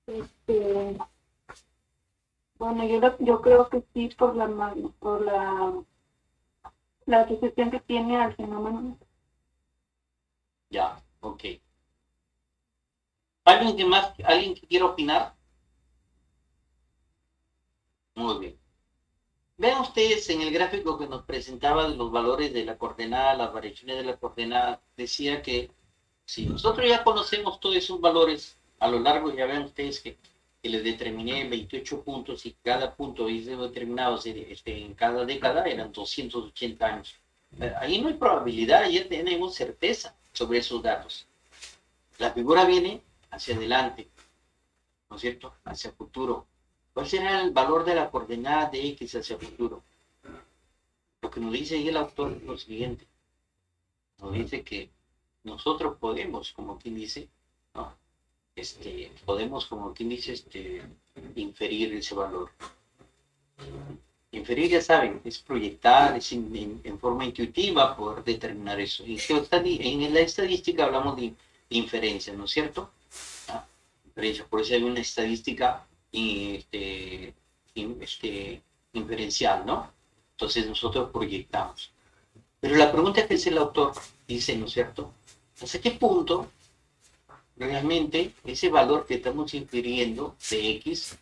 Este, bueno, yo creo que sí por la asociación que tiene al fenómeno. Ya, ok. ¿Alguien que quiera opinar? Muy bien. Vean ustedes en el gráfico que nos presentaba de los valores de la coordenada, las variaciones de la coordenada, decía que si nosotros ya conocemos todos esos valores a lo largo, ya ven ustedes que les determiné 28 puntos y cada punto es determinado en cada década eran 280 años. Ahí no hay probabilidad, ya tenemos certeza sobre esos datos. La figura viene hacia adelante, ¿no es cierto? Hacia futuro. ¿Cuál será el valor de la coordenada de X hacia futuro? Lo que nos dice ahí el autor es lo siguiente. Nos dice que nosotros podemos, como quien dice, ¿no? Podemos, como quien dice, inferir ese valor. Inferir, ya saben, es proyectar, es en forma intuitiva poder determinar eso. En la estadística hablamos de inferencia, ¿no es cierto? ¿Ah? Inferencia, por eso hay una estadística inferencial, ¿no? Entonces nosotros proyectamos. Pero la pregunta que hace el autor dice, ¿no es cierto? ¿Hasta qué punto realmente ese valor que estamos infiriendo de X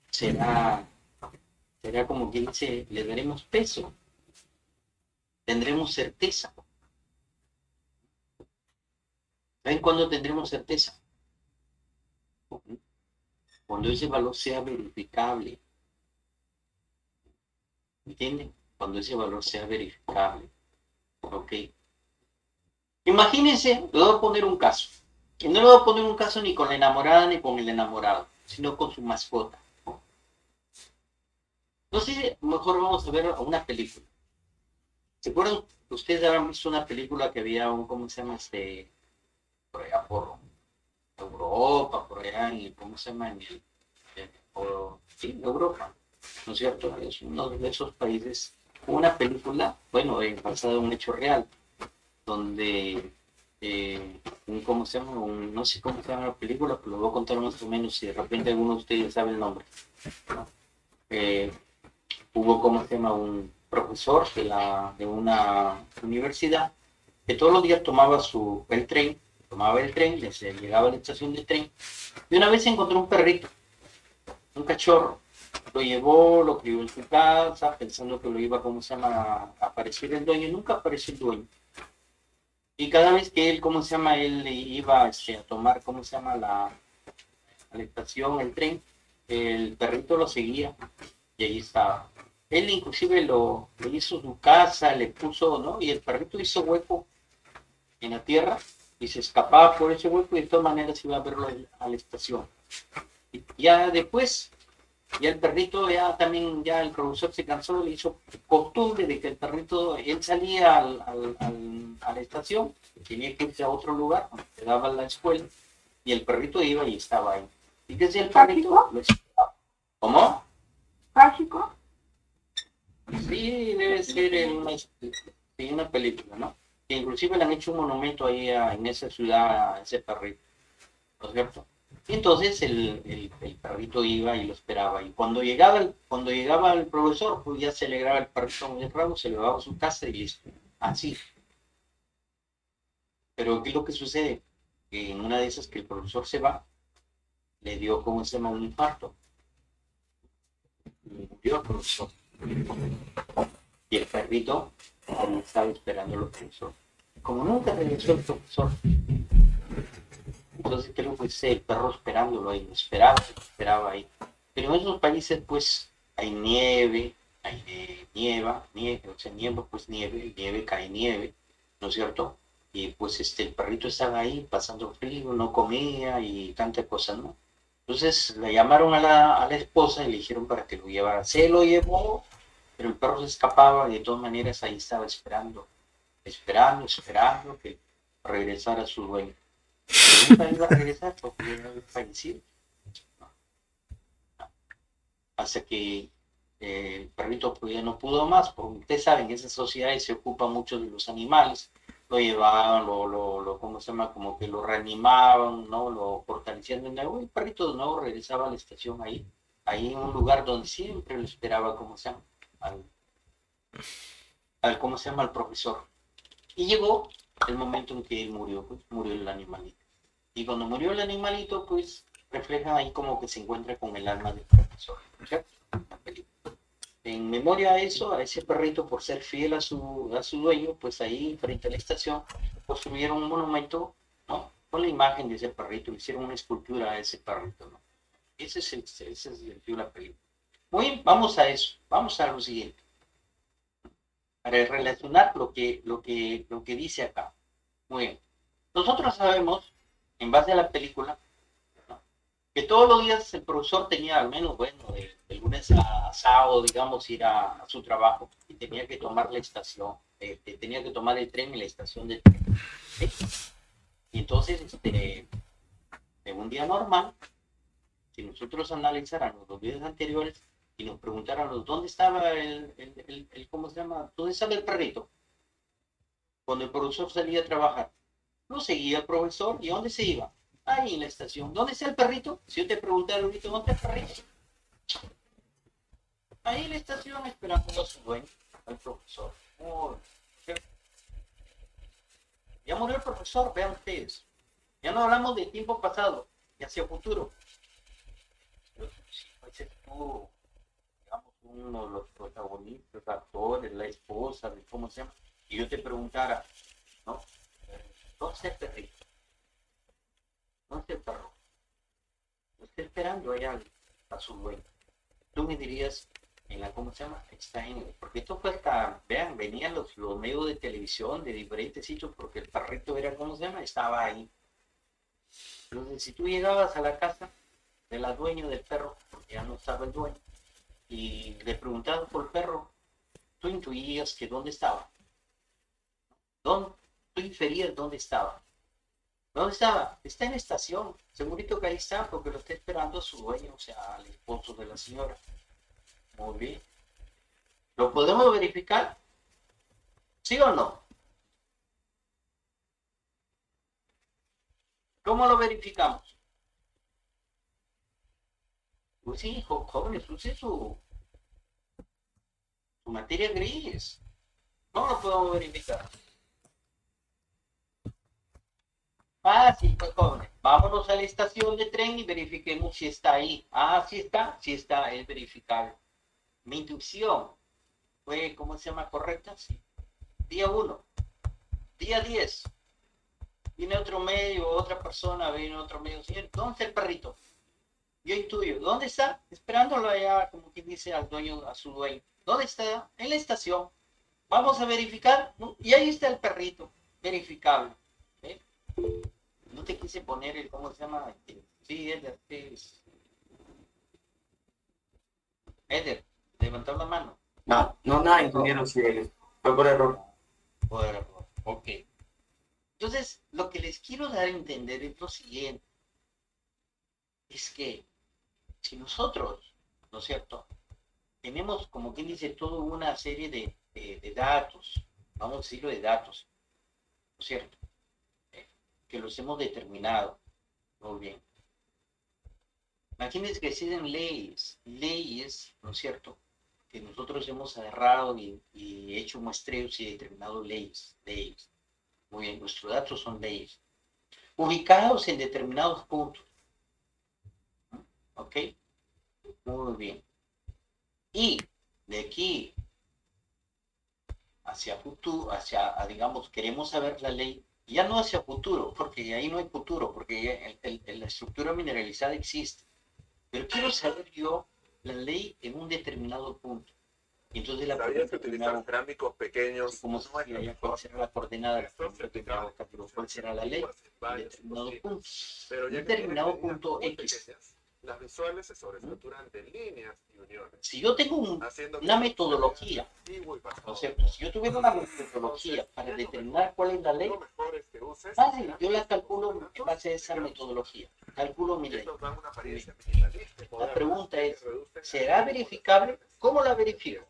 será como quien dice, le daremos peso, tendremos certeza? ¿Saben cuándo tendremos certeza? Cuando ese valor sea verificable. ¿Entienden? Cuando ese valor sea verificable. ¿Ok? Imagínense, le voy a poner un caso. Y no le voy a poner un caso ni con la enamorada ni con el enamorado, sino con su mascota. No sé, mejor vamos a ver una película. ¿Se acuerdan? Ustedes habrán visto una película que había ¿cómo se llama? Por allá por Europa, por allá ¿cómo se llama? Sí, Europa, ¿no es cierto? Es uno de esos países. Una película, bueno, basada en un hecho real, donde, ¿cómo se llama? No sé cómo se llama la película, pero lo voy a contar más o menos si de repente alguno de ustedes sabe el nombre. Eh, Hubo, ¿cómo se llama? Un profesor de una universidad que todos los días tomaba el tren, llegaba a la estación de tren, y una vez encontró un perrito, un cachorro, lo llevó, lo crió en su casa, pensando que lo iba, ¿cómo se llama?, a aparecer el dueño, y nunca apareció el dueño. Y cada vez que él, ¿cómo se llama?, él iba a tomar, ¿cómo se llama?, a la estación, el tren, el perrito lo seguía, y ahí estaba. Él inclusive le hizo su casa, le puso, ¿no? Y el perrito hizo hueco en la tierra y se escapaba por ese hueco y de todas maneras iba a verlo a la estación. Y ya después, ya el perrito, ya también, ya el profesor se cansó, le hizo costumbre de que el perrito, él salía a la estación, tenía que irse a otro lugar, donde quedaba la escuela, y el perrito iba y estaba ahí. ¿Y qué hacía el perrito? Lo esperaba. ¿Cómo? ¿Básico? Sí, debe ser en una película, ¿no? Que inclusive le han hecho un monumento ahí en esa ciudad a ese perrito, ¿no es cierto? Y entonces el perrito iba y lo esperaba. Y cuando llegaba el profesor, pues ya se alegraba el perrito muy raro, se lo llevaba a su casa y listo. Así. Pero ¿qué es lo que sucede? Que en una de esas que el profesor se va, le dio, ¿cómo se llama?, un infarto. Murió el profesor. Y el perrito estaba esperando al profesor. Como nunca regresó el profesor, entonces creo que es el perro esperándolo ahí, esperaba ahí. Pero en esos países pues hay nieve, nieve, o sea, nieva pues nieve, cae nieve, ¿no es cierto? Y pues el perrito estaba ahí pasando frío, no comía y tanta cosa, ¿no? Entonces le llamaron a la esposa y le dijeron para que lo llevara. Se lo llevó, pero el perro se escapaba y de todas maneras ahí estaba esperando que regresara su dueño. Pero nunca iba a regresar porque ya había fallecido. Hasta que El perrito pues, ya no pudo más, porque ustedes saben que esas sociedades se ocupan mucho de los animales, lo llevaban, ¿cómo se llama? Como que lo reanimaban, ¿no? Lo fortalecían de nuevo, y el perrito de nuevo regresaba a la estación ahí en un lugar donde siempre lo esperaba, ¿cómo se llama? ¿Cómo se llama? Al profesor. Y llegó el momento en que él murió, pues murió el animalito. Y cuando murió el animalito, pues refleja ahí como que se encuentra con el alma del profesor, ¿cierto? En memoria a eso, a ese perrito, por ser fiel a su dueño, pues ahí frente a la estación construyeron un monumento, ¿no? Con la imagen de ese perrito, hicieron una escultura a ese perrito, ¿no? Ese es el sentido de la película. Muy bien, vamos a eso, vamos a lo siguiente. Para relacionar lo que dice acá. Muy bien. Nosotros sabemos, en base a la película, ¿no? Que todos los días el profesor tenía al menos, bueno, de lunes a sábado, digamos, ir a su trabajo y tenía que tomar la estación, tenía que tomar el tren en la estación de tren. ¿Sí? Y entonces, en un día normal, si nosotros analizáramos los días anteriores y nos preguntáramos dónde estaba ¿cómo se llama? ¿Dónde estaba el perrito? Cuando el profesor salía a trabajar, lo seguía el profesor. ¿Y dónde se iba? Ahí en la estación. ¿Dónde está el perrito? Si yo te preguntara ahorita, ¿dónde está el perrito? Ahí en la estación esperando a su dueño, al profesor. Oh, ya murió el profesor, vean ustedes. Ya no hablamos de tiempo pasado y hacia futuro. Ese futuro, digamos, uno de los protagonistas, actores, la esposa, de cómo se llama. Y yo te preguntara, ¿no? ¿Dónde está el perrito? ¿Dónde está el perro? Lo está esperando allá a su dueño. Tú me dirías, ¿cómo se llama? Está porque esto fue hasta, vean, venían los medios de televisión de diferentes sitios porque el perrito era, ¿cómo se llama? Estaba ahí. Entonces, si tú llegabas a la casa de la dueña del perro, porque ya no estaba el dueño, y le preguntabas por el perro, tú intuías que dónde estaba. Tú inferías dónde estaba. ¿Dónde estaba? Está en la estación. Segurito que ahí está porque lo está esperando a su dueño, o sea, al esposo de la señora. Muy bien. ¿Lo podemos verificar? ¿Sí o no? ¿Cómo lo verificamos? Pues sí, jóvenes, use su materia gris. ¿Cómo lo podemos verificar? Sí, pues jóvenes. Vámonos a la estación de tren y verifiquemos si está ahí. Sí está, es verificable. Mi intuición fue, ¿cómo se llama? ¿Correcta? Sí. Día 1, día 10. Viene otro medio, otra persona, viene otro medio. Señor, ¿dónde está el perrito? Yo intuyo. ¿Dónde está? Esperándolo allá, como quien dice, al dueño, a su dueño. ¿Dónde está? En la estación. Vamos a verificar, ¿no? Y ahí está el perrito, verificable. ¿Eh? No te quise poner el, ¿cómo se llama? Sí, Eder, levantó la mano. No, nada, ingeniero, sí, fue por error. Por error. Ok. Entonces, lo que les quiero dar a entender es lo siguiente. Es que si nosotros, ¿no es cierto?, tenemos, como quien dice, toda una serie de datos, vamos a decirlo de datos, ¿no es cierto?, que los hemos determinado. Muy bien. Imagínense que existen leyes, ¿no es cierto?, que nosotros hemos agarrado y hecho muestreos y determinado leyes. Muy bien, nuestros datos son leyes, ubicados en determinados puntos. ¿Ok? Muy bien. Y de aquí hacia futuro, digamos, queremos saber la ley, ya no hacia futuro, porque ahí no hay futuro, porque la estructura mineralizada existe. Pero quiero saber yo la ley en un determinado punto. Y entonces la ¿Sabías que utilizar cerámicos pequeños? ¿Cómo sería ya? ¿Cuál será la coordenada? ¿Cuál será la ley? En determinado punto. Pero En ya determinado punto X. Las visuales se sobreestructuran de líneas y uniones. Si yo tengo una metodología, ¿no es cierto? Si yo tuviera una metodología para determinar cuál es la ley, fácil, yo la calculo en base a esa metodología. Calculo mi ley. La pregunta es, ¿será verificable? ¿Cómo la verifico?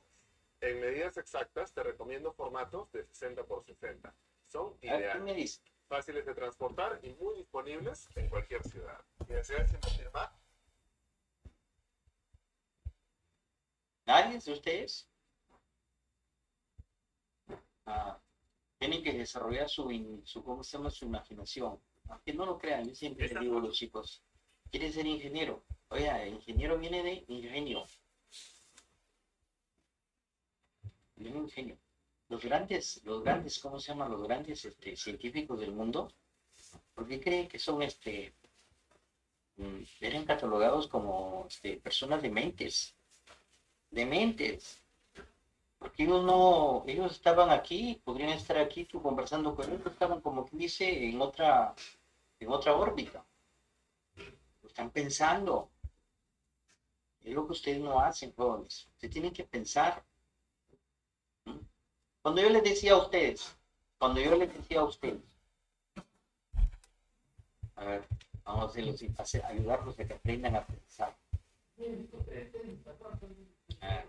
En medidas exactas te recomiendo formatos de 60 por 60. Son A ver, ¿qué me ideales, dice? fáciles de transportar y muy disponibles en cualquier ciudad. Si deseas confirmar, ¿Nadie de ustedes? Tienen que desarrollar ¿cómo se llama? Su imaginación. Aunque no lo crean, yo siempre les digo a los chicos, ¿quieren ser ingeniero? Oiga, ingeniero viene de ingenio. Viene de ingenio. Los grandes, ¿cómo se llaman? Los grandes científicos del mundo, ¿por qué creen que son eran catalogados como personas dementes? Dementes. Porque ellos estaban aquí, podrían estar aquí, tú conversando con ellos, estaban como que dice en otra órbita. Están pensando. Es lo que ustedes no hacen, jóvenes. Ustedes tienen que pensar. ¿Mm? Cuando yo les decía a ustedes, a ver, vamos a ayudarlos a que aprendan a pensar. A ver.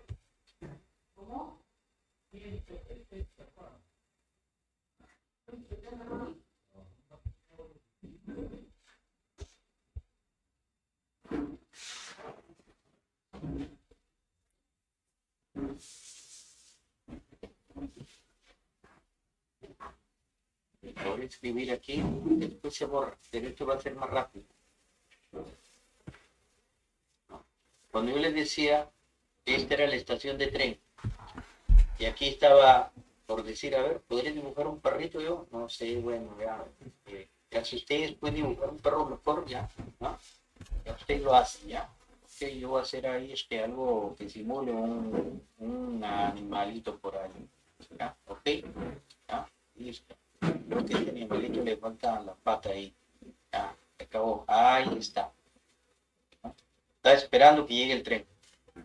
Voy a escribir aquí, después se borra, pero esto va a ser más rápido. Cuando yo les decía que esta era la estación de tren, y aquí estaba, por decir, a ver, ¿podría dibujar un perrito yo? No sé, bueno, ya si ustedes pueden dibujar un perro mejor, ya, ¿no? Ya ustedes lo hacen, ya. Ok, yo voy a hacer ahí algo que simule un animalito por ahí, ¿ya? Ok, ya, listo. Creo que a este animalito le falta la pata ahí, ya, acabó, ahí está. ¿No? Está esperando que llegue el tren.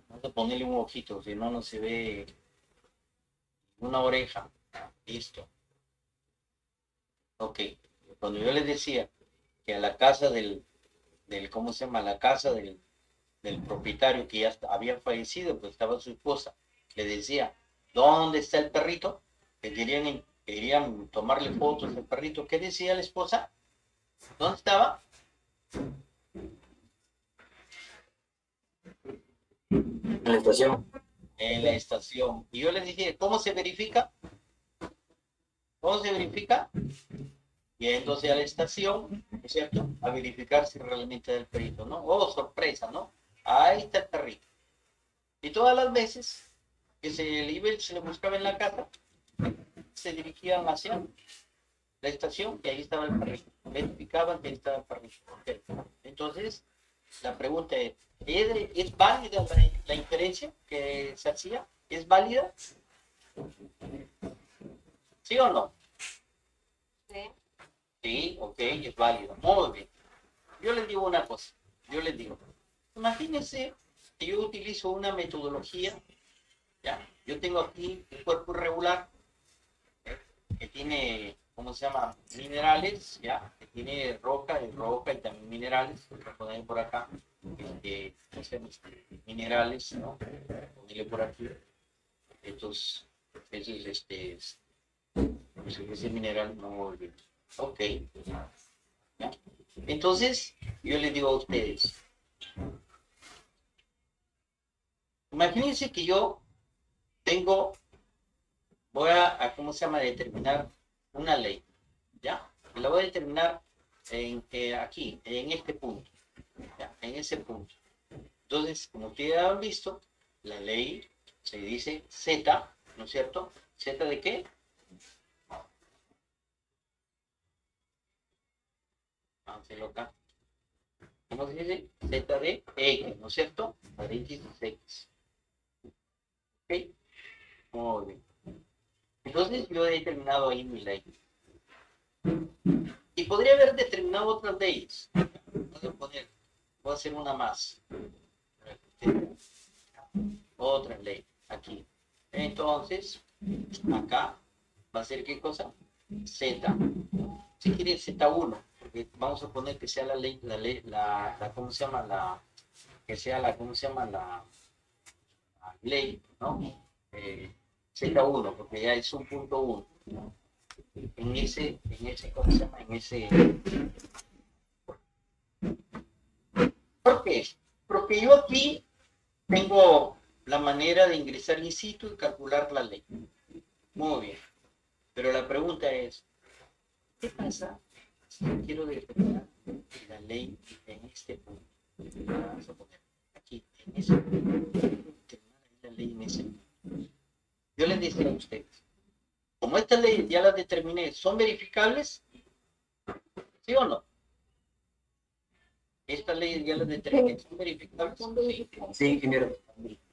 Vamos a ponerle un ojito, si no, no se ve una oreja. Listo. Ok. Cuando yo les decía que a la casa ¿cómo se llama? La casa del propietario que ya había fallecido, pues estaba su esposa, le decía, ¿dónde está el perrito? Que querían tomarle fotos del perrito. ¿Qué decía la esposa? ¿Dónde estaba? En la estación. En la estación. Y yo les dije, ¿cómo se verifica? ¿Cómo se verifica? Y entonces a la estación, ¿no es cierto? A verificar si realmente es el perrito, ¿no? Oh, sorpresa, ¿no? Ahí está el perrito. Y todas las veces que se le buscaba en la casa, se dirigían hacia la estación y ahí estaba el perrito. Verificaban que ahí estaba el perrito. Okay. Entonces, la pregunta ¿es válida la inferencia que se hacía? ¿Es válida? ¿Sí o no? Sí. Sí, ok, es válido. Muy bien. Yo les digo una cosa. Imagínense que yo utilizo una metodología, ¿ya? Yo tengo aquí un cuerpo irregular, que tiene, ¿cómo se llama? Minerales, ¿ya? Que tiene roca y también minerales. Voy a poner por acá, ¿cómo se llama? Minerales, ¿no? Ponerle por aquí. Estos, ese mineral no muy bien. Ok. ¿Ya? Entonces, yo les digo a ustedes, imagínense que yo voy ¿cómo se llama? Determinar una ley, ¿ya? Y la voy a determinar aquí, en este punto, ¿ya? En ese punto. Entonces, como ustedes han visto, la ley se dice Z, ¿no es cierto? ¿Z de qué? Vamos a hacerlo acá. ¿Cómo se dice? Z de X, ¿no es cierto? Paréntesis X. ¿Ok? Muy bien. Entonces yo he determinado ahí mi ley. Y podría haber determinado otras leyes. Voy a hacer una más. Otra ley, aquí. Entonces, acá va a ser ¿qué cosa? Z. Si quiere Z1, porque vamos a poner que sea ¿cómo se llama? ¿Cómo se llama? La ley, ¿no? Z1, porque ya es un punto 1, ¿no? ¿Cómo se llama? ¿Por qué? Porque yo aquí tengo la manera de ingresar in situ y calcular la ley. Muy bien. Pero la pregunta es, ¿qué pasa si yo quiero determinar la ley en este punto? Vamos a poner aquí, en ese punto. Determinar la ley en ese punto. Yo les decía a ustedes, como estas leyes ya las determiné, ¿son verificables? ¿Sí o no? Estas leyes ya las determiné, ¿son verificables? Sí. Sí, ingeniero.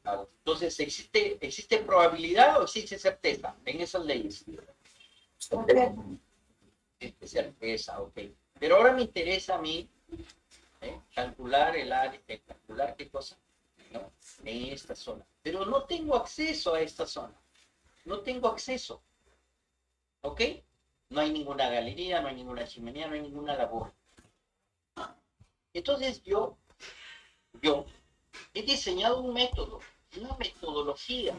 Entonces, ¿existe probabilidad o existe certeza en esas leyes? Existe certeza, ok. Pero ahora me interesa a mí calcular el área, calcular qué cosa, ¿no? En esta zona. Pero no tengo acceso a esta zona. No tengo acceso. ¿Ok? No hay ninguna galería, no hay ninguna chimenea, no hay ninguna labor. Entonces yo he diseñado un método, una metodología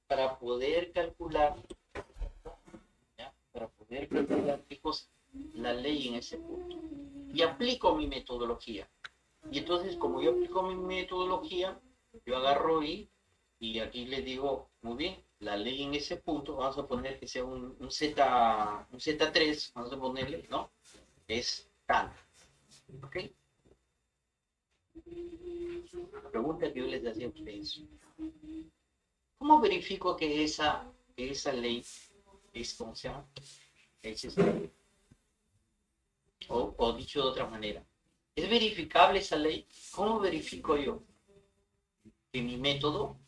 para poder calcular, ¿ya? Para poder calcular qué cosa, la ley en ese punto. Y aplico mi metodología. Y entonces, como yo aplico mi metodología, yo agarro y aquí le digo, muy bien, la ley en ese punto, vamos a poner que sea un Z3, vamos a ponerle, ¿no? Es tal. ¿Ok? La pregunta que yo les hacía a ustedes, ¿cómo verifico que esa ley es, ¿cómo se llama? O dicho de otra manera, ¿es verificable esa ley? ¿Cómo verifico yo que mi método,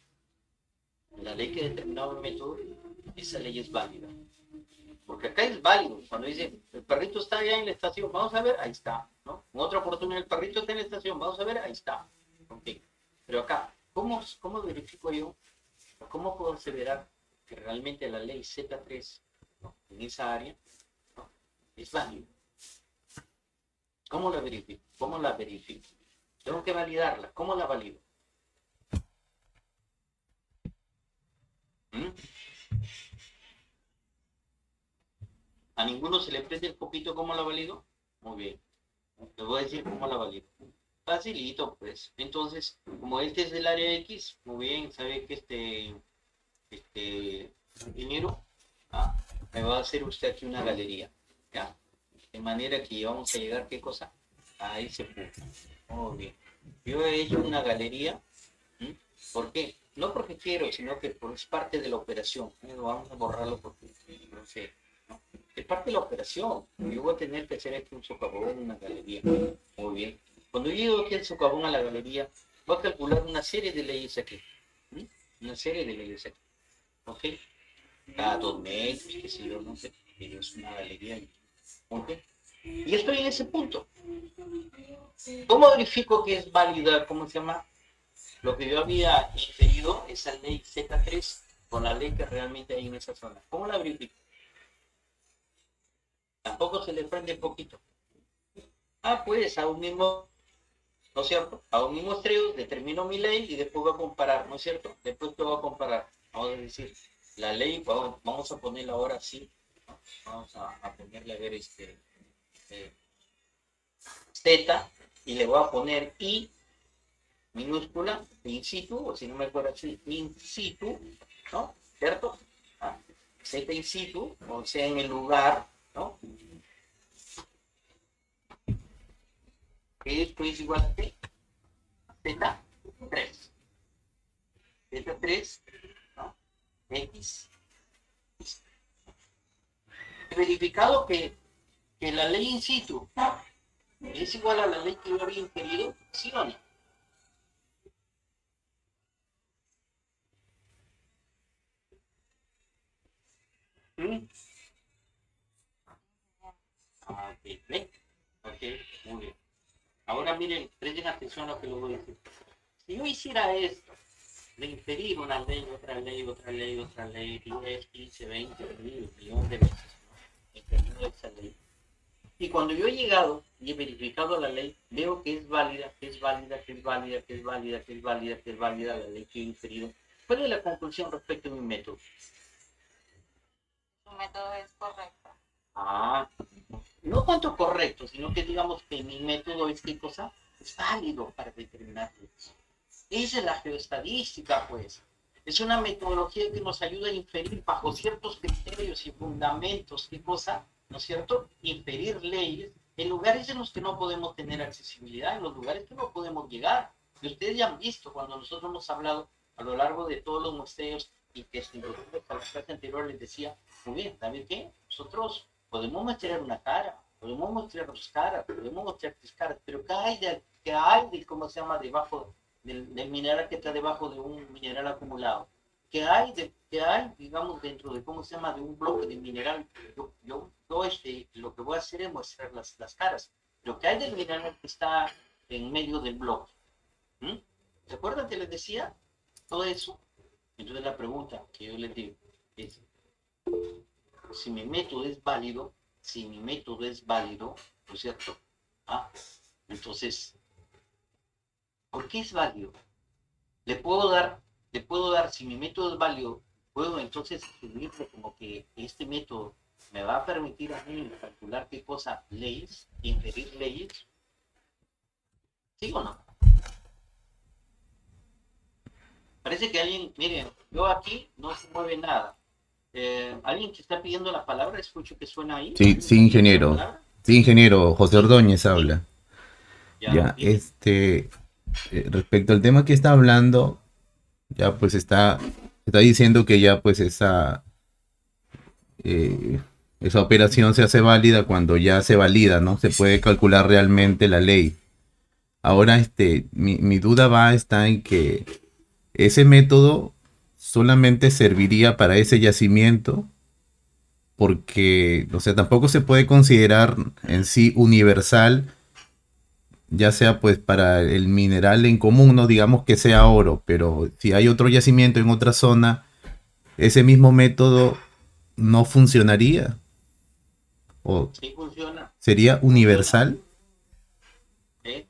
la ley que he determinado el método, esa ley es válida? Porque acá es válido. Cuando dice, el perrito está allá en la estación, vamos a ver, ahí está, ¿no? En otra oportunidad, el perrito está en la estación, vamos a ver, ahí está. Okay. Pero acá, ¿cómo verifico yo? ¿Cómo puedo aseverar que realmente la ley Z3, ¿no? En esa área, ¿no? Es válida? ¿Cómo la verifico? ¿Cómo la verifico? Tengo que validarla. ¿Cómo la valido? ¿Mm? ¿A ninguno se le prende el poquito cómo la valido? Muy bien. Les voy a decir cómo la valido. Facilito, pues. Entonces, como este es del área X, muy bien, sabe que este ingeniero, me va a hacer usted aquí una galería, ¿ya? De manera que vamos a llegar, ¿qué cosa? A ese punto. Muy bien. Yo he hecho una galería. ¿Mm? ¿Por qué? No porque quiero, sino que es parte de la operación. Vamos a borrarlo porque no sé. ¿No? Es parte de la operación. Yo voy a tener que hacer aquí un socavón, una galería. Muy bien. Cuando yo llego aquí al socavón a la galería, voy a calcular una serie de leyes aquí. ¿Mm? Una serie de leyes aquí. ¿Ok? Cada 2 metros, qué sé yo, no sé. Pero es una galería. ¿Ok? Y estoy en ese punto. ¿Cómo verifico que es válida, cómo se llama? Lo que yo había inferido, esa ley Z3, con la ley que realmente hay en esa zona. ¿Cómo la verifico? Tampoco se le prende poquito. Pues a un mismo, ¿no es cierto? A un mismo estreo determino mi ley y después voy a comparar, ¿no es cierto? Después te voy a comparar. Vamos a decir, la ley, vamos a ponerla ahora así, ¿no? Vamos a ponerle a ver Z y le voy a poner I minúscula, in situ, o si no me acuerdo así, in situ, ¿no? ¿Cierto? Z in situ, o sea, en el lugar, ¿no? Que esto es igual a ¿qué? Z3. Z3, ¿no? X. He verificado que la ley in situ es igual a la ley que yo había inferido, ¿sí o no? ¿Mm? Ok, ¿ven? Ok, muy bien. Ahora miren, presten atención a lo que les voy a decir. Si yo hiciera esto, de inferir una ley, otra ley, otra ley, otra ley, 10, 15, 20, millones de veces, ¿no? Inferido esa ley. Y cuando yo he llegado y he verificado la ley, veo que es válida, que es válida, que es válida, que es válida, que es válida, que es válida la ley que he inferido. ¿Cuál es la conclusión respecto a mi método? Su método es correcto. Ah, no tanto correcto, sino que digamos que mi método es qué cosa es válido para determinar eso. Esa es la geoestadística, pues. Es una metodología que nos ayuda a inferir bajo ciertos criterios y fundamentos, qué cosa, ¿no es cierto? Inferir leyes en lugares en los que no podemos tener accesibilidad, en los lugares que no podemos llegar. Y ustedes ya han visto cuando nosotros hemos hablado a lo largo de todos los museos y que inclusive para la clase anterior les decía, muy bien, ¿saben qué? Nosotros podemos mostrar una cara, podemos mostrar dos caras, podemos mostrar tres caras, pero qué hay de cómo se llama debajo del mineral que está debajo de un mineral acumulado? ¿Qué hay, digamos, dentro de cómo se llama de un bloque de mineral? Yo lo que voy a hacer es mostrar las caras. Lo que hay del mineral que está en medio del bloque. ¿Se acuerdan que les decía todo eso? Entonces la pregunta que yo les digo es, si mi método es válido, ¿no es cierto? Entonces, ¿por qué es válido? Le puedo dar, si mi método es válido, puedo entonces asumirlo como que este método me va a permitir a mí calcular qué cosa, leyes, inferir leyes, ¿sí o no? Parece que alguien, miren, yo aquí no se mueve nada. ¿Alguien que está pidiendo la palabra? Escucho que suena ahí. Sí, sí, ingeniero. Sí, ingeniero, José Ordóñez habla. Ya, dime. respecto al tema que está hablando, ya pues está diciendo que ya pues eh, esa operación se hace válida cuando ya se valida, ¿no? Se puede calcular realmente la ley. Ahora, mi duda está en que ese método solamente serviría para ese yacimiento, porque, o sea, tampoco se puede considerar en sí universal, ya sea pues para el mineral en común, no digamos que sea oro, pero si hay otro yacimiento en otra zona, ese mismo método no funcionaría, o Sí funciona, sería funciona. universal.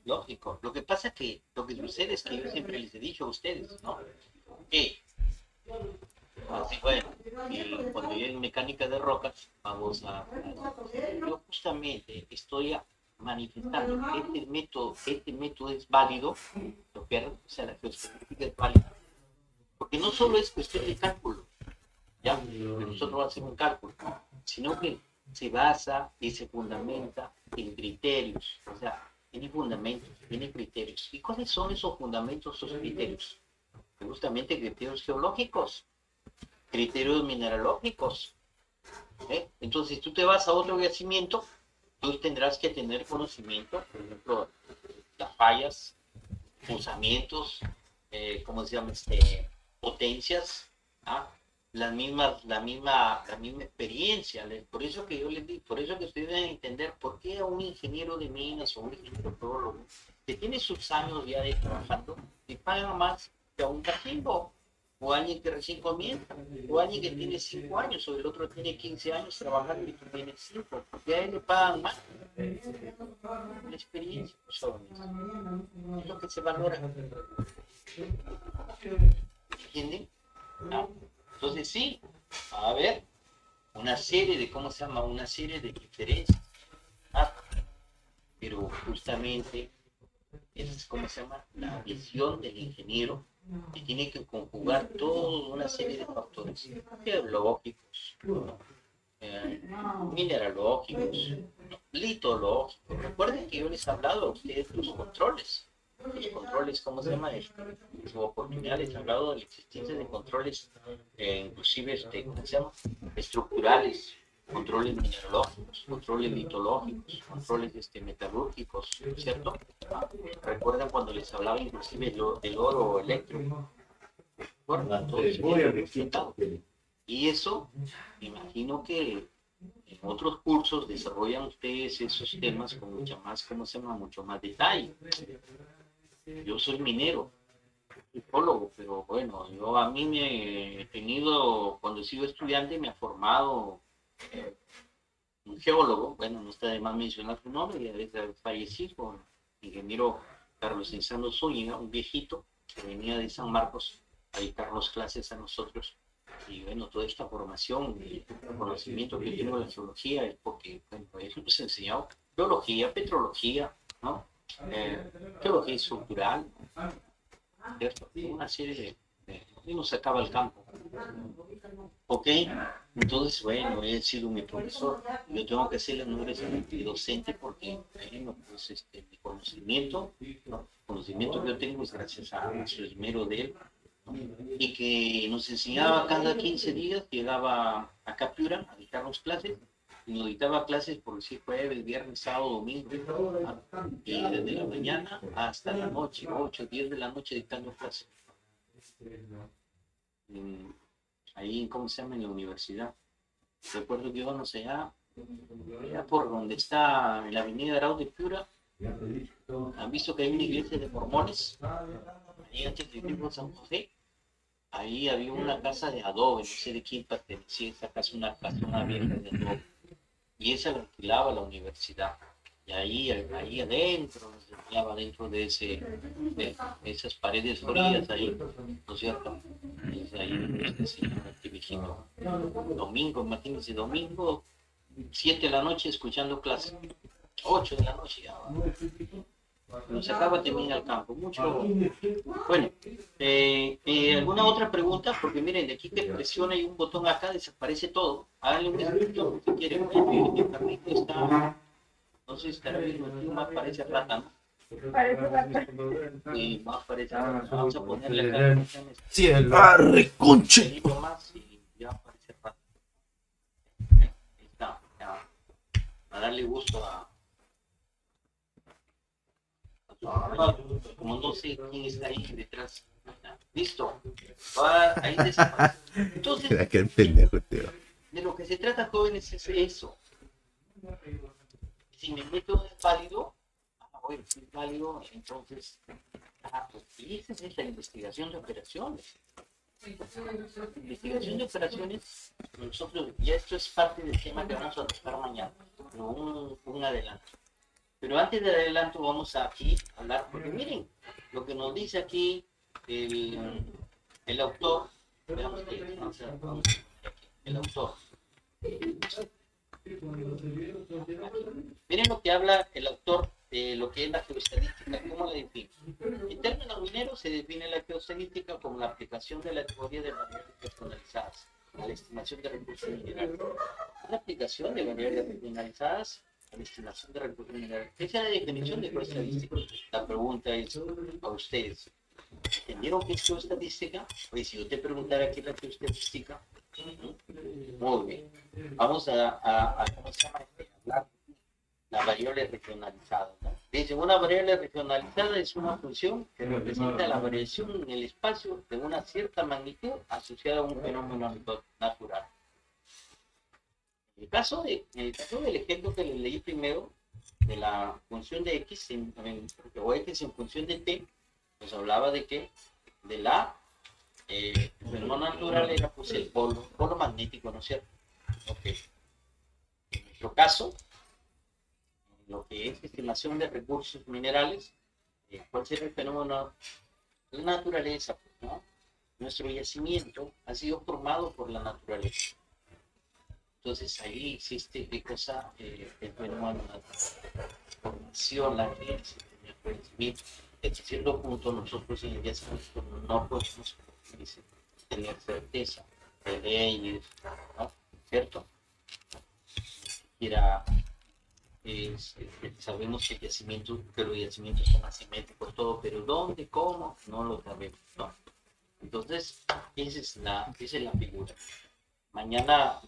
Lógico. Lo que pasa que lo que sucede es que yo siempre les he dicho a ustedes, ¿no? Que, así bueno, cuando yo en mecánica de rocas, yo justamente estoy manifestando que este método es válido, ¿lo pierden? O sea, la geoestadística es válida. Porque no solo es cuestión de cálculo, ya, que nosotros hacemos un cálculo, sino que se basa y se fundamenta en criterios, o sea, tiene fundamentos, tiene criterios. ¿Y cuáles son esos fundamentos, esos criterios? Justamente criterios geológicos, criterios mineralógicos. Entonces, si tú te vas a otro yacimiento, tú tendrás que tener conocimiento, por ejemplo, las fallas, pulsamientos, ¿cómo se llama? Potencias, ¿ah? La misma experiencia. Por eso que yo les digo, por eso que ustedes deben entender por qué a un ingeniero de minas o un ingeniero geólogo que tiene sus años ya de trabajando, le pagan más que a un cachimbo, o alguien que recién comienza, o alguien que tiene 5 años, o el otro tiene 15 años trabajando y tú tienes 5, porque a él le pagan más. La experiencia, pues, es lo que se valora. ¿Entienden? ¿No? Entonces sí, va a haber una serie de, ¿cómo se llama? Una serie de diferencias. ¿Ah? Pero justamente es, ¿cómo se llama? La visión del ingeniero que tiene que conjugar toda una serie de factores geológicos, mineralógicos, litológicos. Recuerden que yo les he hablado a ustedes de los controles, ¿cómo se llama? En su oportunidad les he hablado de la existencia de controles, inclusive, ¿cómo se llama? Estructurales, controles mineralógicos, controles litológicos, controles metalúrgicos, ¿cierto? Recuerdan cuando les hablaba inclusive del oro eléctrico, ¿recuerdan? Todo eso. Y eso, me imagino que en otros cursos desarrollan ustedes esos temas con mucha más, ¿cómo se llama? Mucho más detalle. Yo soy minero, psicólogo, pero bueno, a mí me he tenido, cuando he sido estudiante, me ha formado un geólogo, bueno, no está de más mencionar su nombre, ya debe fallecer, ingeniero Carlos Enzano Zúñiga, un viejito que venía de San Marcos, a dictarnos clases a nosotros. Y bueno, toda esta formación y conocimiento que yo tengo de la geología es porque, bueno, eso nos ha enseñado geología, petrología, ¿no? Geología estructural, ¿cierto? Una serie y nos acaba el campo. Ok, entonces, bueno, he sido mi profesor. Yo tengo que ser la universidad docente porque, bueno, pues mi conocimiento, ¿no? El conocimiento que yo tengo es gracias a su esmero de él, ¿no? Y que nos enseñaba cada 15 días, llegaba a Captura a dictarnos clases, y nos dictaba clases por decir jueves, viernes, sábado, domingo, ¿no? Y desde la mañana hasta la noche, 8, 10 de la noche dictando clases. Ahí, ¿cómo se llama? En la universidad. Recuerdo que íbamos allá por donde está en la avenida Arau de Piura. Han visto que hay una iglesia de mormones, ahí antes de vivir San José. Ahí había una casa de adobe, no sé de quién pertenecía esa casa, una vieja de adobe. Y esa la alquilaba la universidad. Y ahí adentro, nos enseñaba dentro de esas paredes frías ahí, ¿no es cierto? Es ahí este viejito. Domingo, imagínense, domingo, 7 de la noche escuchando clases, 8 de la noche ya. Nos sacaba también al campo, mucho. Bueno, ¿alguna otra pregunta? Porque miren, de aquí que presiona y un botón acá, desaparece todo. Háganle un escrito si quieren. El carrito está, no sé si estará bien metido, más parece rata, ¿no? Parece rata. Y más parece rata. Vamos a ponerle acá. Cielo. ¡Arre, conche! Más y ya parece rata. Ahí está, ya. A darle gusto como no sé quién está ahí detrás. Listo. Ahí desaparece. Entonces, Era aquel pendejo, tío. de lo que se trata, jóvenes, es eso. Si mi método es válido, bueno, si es válido, entonces, pues, esa es la investigación de operaciones. Investigación de operaciones, nosotros, ya esto es parte del tema que vamos a tratar mañana, un adelanto. Pero antes del adelanto vamos a aquí hablar, porque miren, lo que nos dice aquí el autor, veamos que vamos a poner aquí, el autor. Miren lo que habla el autor de lo que es la geoestadística, ¿cómo la define? En términos mineros se define la geoestadística como la aplicación de la teoría de variables personalizadas a la estimación de recursos minerales. La aplicación de variables regionalizadas a la estimación de recursos minerales. Esa es la definición de geoestadística. La pregunta es a ustedes, ¿entendieron qué es geoestadística? Pues si yo te preguntara qué es la geoestadística, muy bien. Vamos a ¿cómo se llama? Hablar la variable regionalizada, ¿no? Dice, una variable regionalizada es una función que representa la variación en el espacio de una cierta magnitud asociada a un fenómeno natural. En el caso del ejemplo que les leí primero, de la función de x o x en función de t, nos hablaba de que de la el fenómeno natural era pues el polo magnético, ¿no es cierto? Okay. En nuestro caso, lo que es estimación de recursos minerales, ¿cuál será el fenómeno? La naturaleza, pues, ¿no? Nuestro yacimiento ha sido formado por la naturaleza. Entonces ahí existe qué cosa, el fenómeno natural. Formación, la creencia, el conocimiento. Hasta cierto punto nosotros en el yacimiento no podemos tener certeza de leyes, ¿no? ¿Cierto? Sabemos que los yacimientos son asimétricos, todo, pero ¿dónde, cómo? No lo sabemos, ¿no? Entonces, esa es la figura. Mañana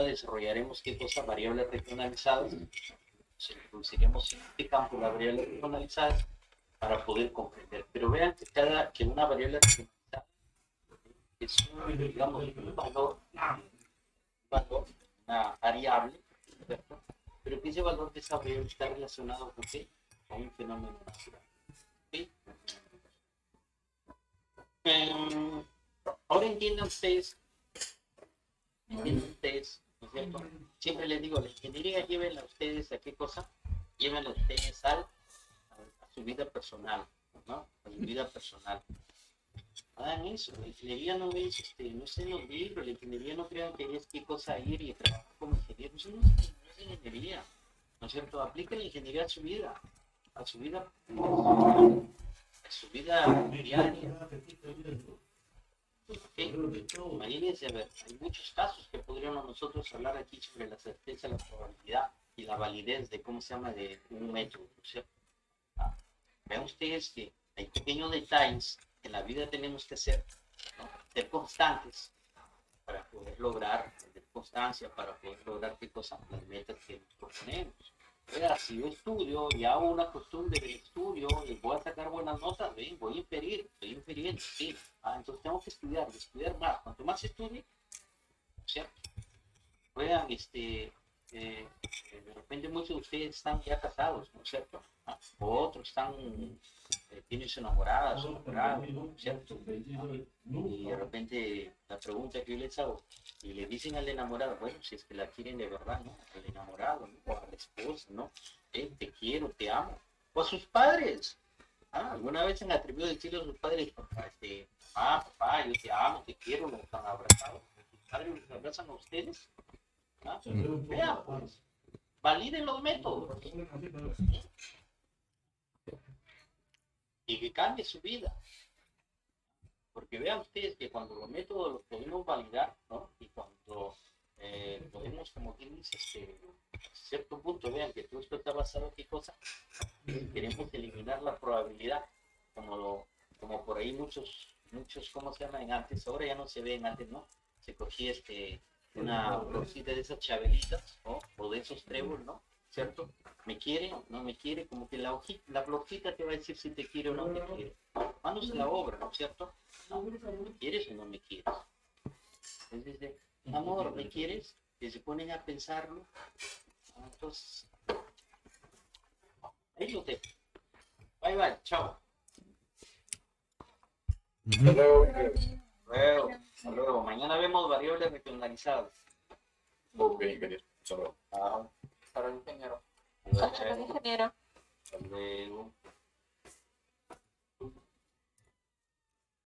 desarrollaremos qué cosa, variables regionalizadas. Introduciremos en este campo las variables regionalizadas para poder comprender. Pero vean que una variable regionalizada es un valor, una variable, ¿cierto? Pero que ese valor de esa variable está relacionado con ¿qué? Con un fenómeno natural. ¿Okay? Ahora entiendan ustedes, ¿no es cierto? Siempre les digo, la ingeniería llévenla ustedes a qué cosa, llévenla ustedes a su vida personal, ¿no? A su vida personal. Hagan eso. La ingeniería no es, no es en los libros, la ingeniería no crean que es qué cosa ir y trabajar como ingeniero. Eso no es ingeniería, ¿no es cierto? Apliquen la ingeniería a su vida, a su vida diaria. Ok, imagínense, a ver, hay muchos casos que podríamos nosotros hablar aquí sobre la certeza, la probabilidad y la validez de cómo se llama de un método, ¿no es cierto? Vean ustedes que hay pequeños detalles que en la vida tenemos que hacer, ¿no? Ser constantes para poder lograr, tener constancia para poder lograr qué cosa, las metas que nos proponemos. Vea, si yo estudio y hago una costumbre del estudio y voy a sacar buenas notas, ven, voy a inferir, estoy infiriendo, sí. Entonces tengo que estudiar más. Cuanto más estudie, ¿cierto? Vean, de repente muchos de ustedes están ya casados, ¿no es cierto? O otros están, tienen su enamorada, su enamorado, ¿no es cierto? Y de repente la pregunta que yo les hago, y le dicen al enamorado, bueno, si es que la quieren de verdad, ¿no? Al enamorado, ¿no? O a la esposa, ¿no? Te quiero, te amo. O a sus padres. ¿Alguna vez se han atrevido a decirle a sus padres, papá, yo te amo, te quiero, los están abrazados? ¿Sus padres los abrazan a ustedes? Vean, pues, validen los métodos y que cambie su vida. Porque vean ustedes que cuando los métodos los podemos validar, ¿no? Y cuando podemos, como quien dice, a cierto punto, vean que todo esto está basado en qué cosa, queremos eliminar la probabilidad, como por ahí muchos, ¿cómo se llaman antes? Ahora ya no se ven antes, ¿no? Se cogía una florcita de esas chabelitas, ¿no? O de esos tréboles, ¿no? ¿Cierto? ¿Me quiere o no me quiere? Como que la florcita te va a decir si te quiere o no te quiere. Manos a la obra, ¿no es cierto? No, ¿me quieres o no me quieres? Entonces dice, amor, ¿me quieres? Que se ponen a pensarlo. Entonces, ahí lo dejo. Bye, bye, chao. Hasta luego. Hasta luego. Mañana vemos variables regionalizadas. Ok, ingeniero. Hasta luego. Para el ingeniero. Ingeniero. Hasta luego.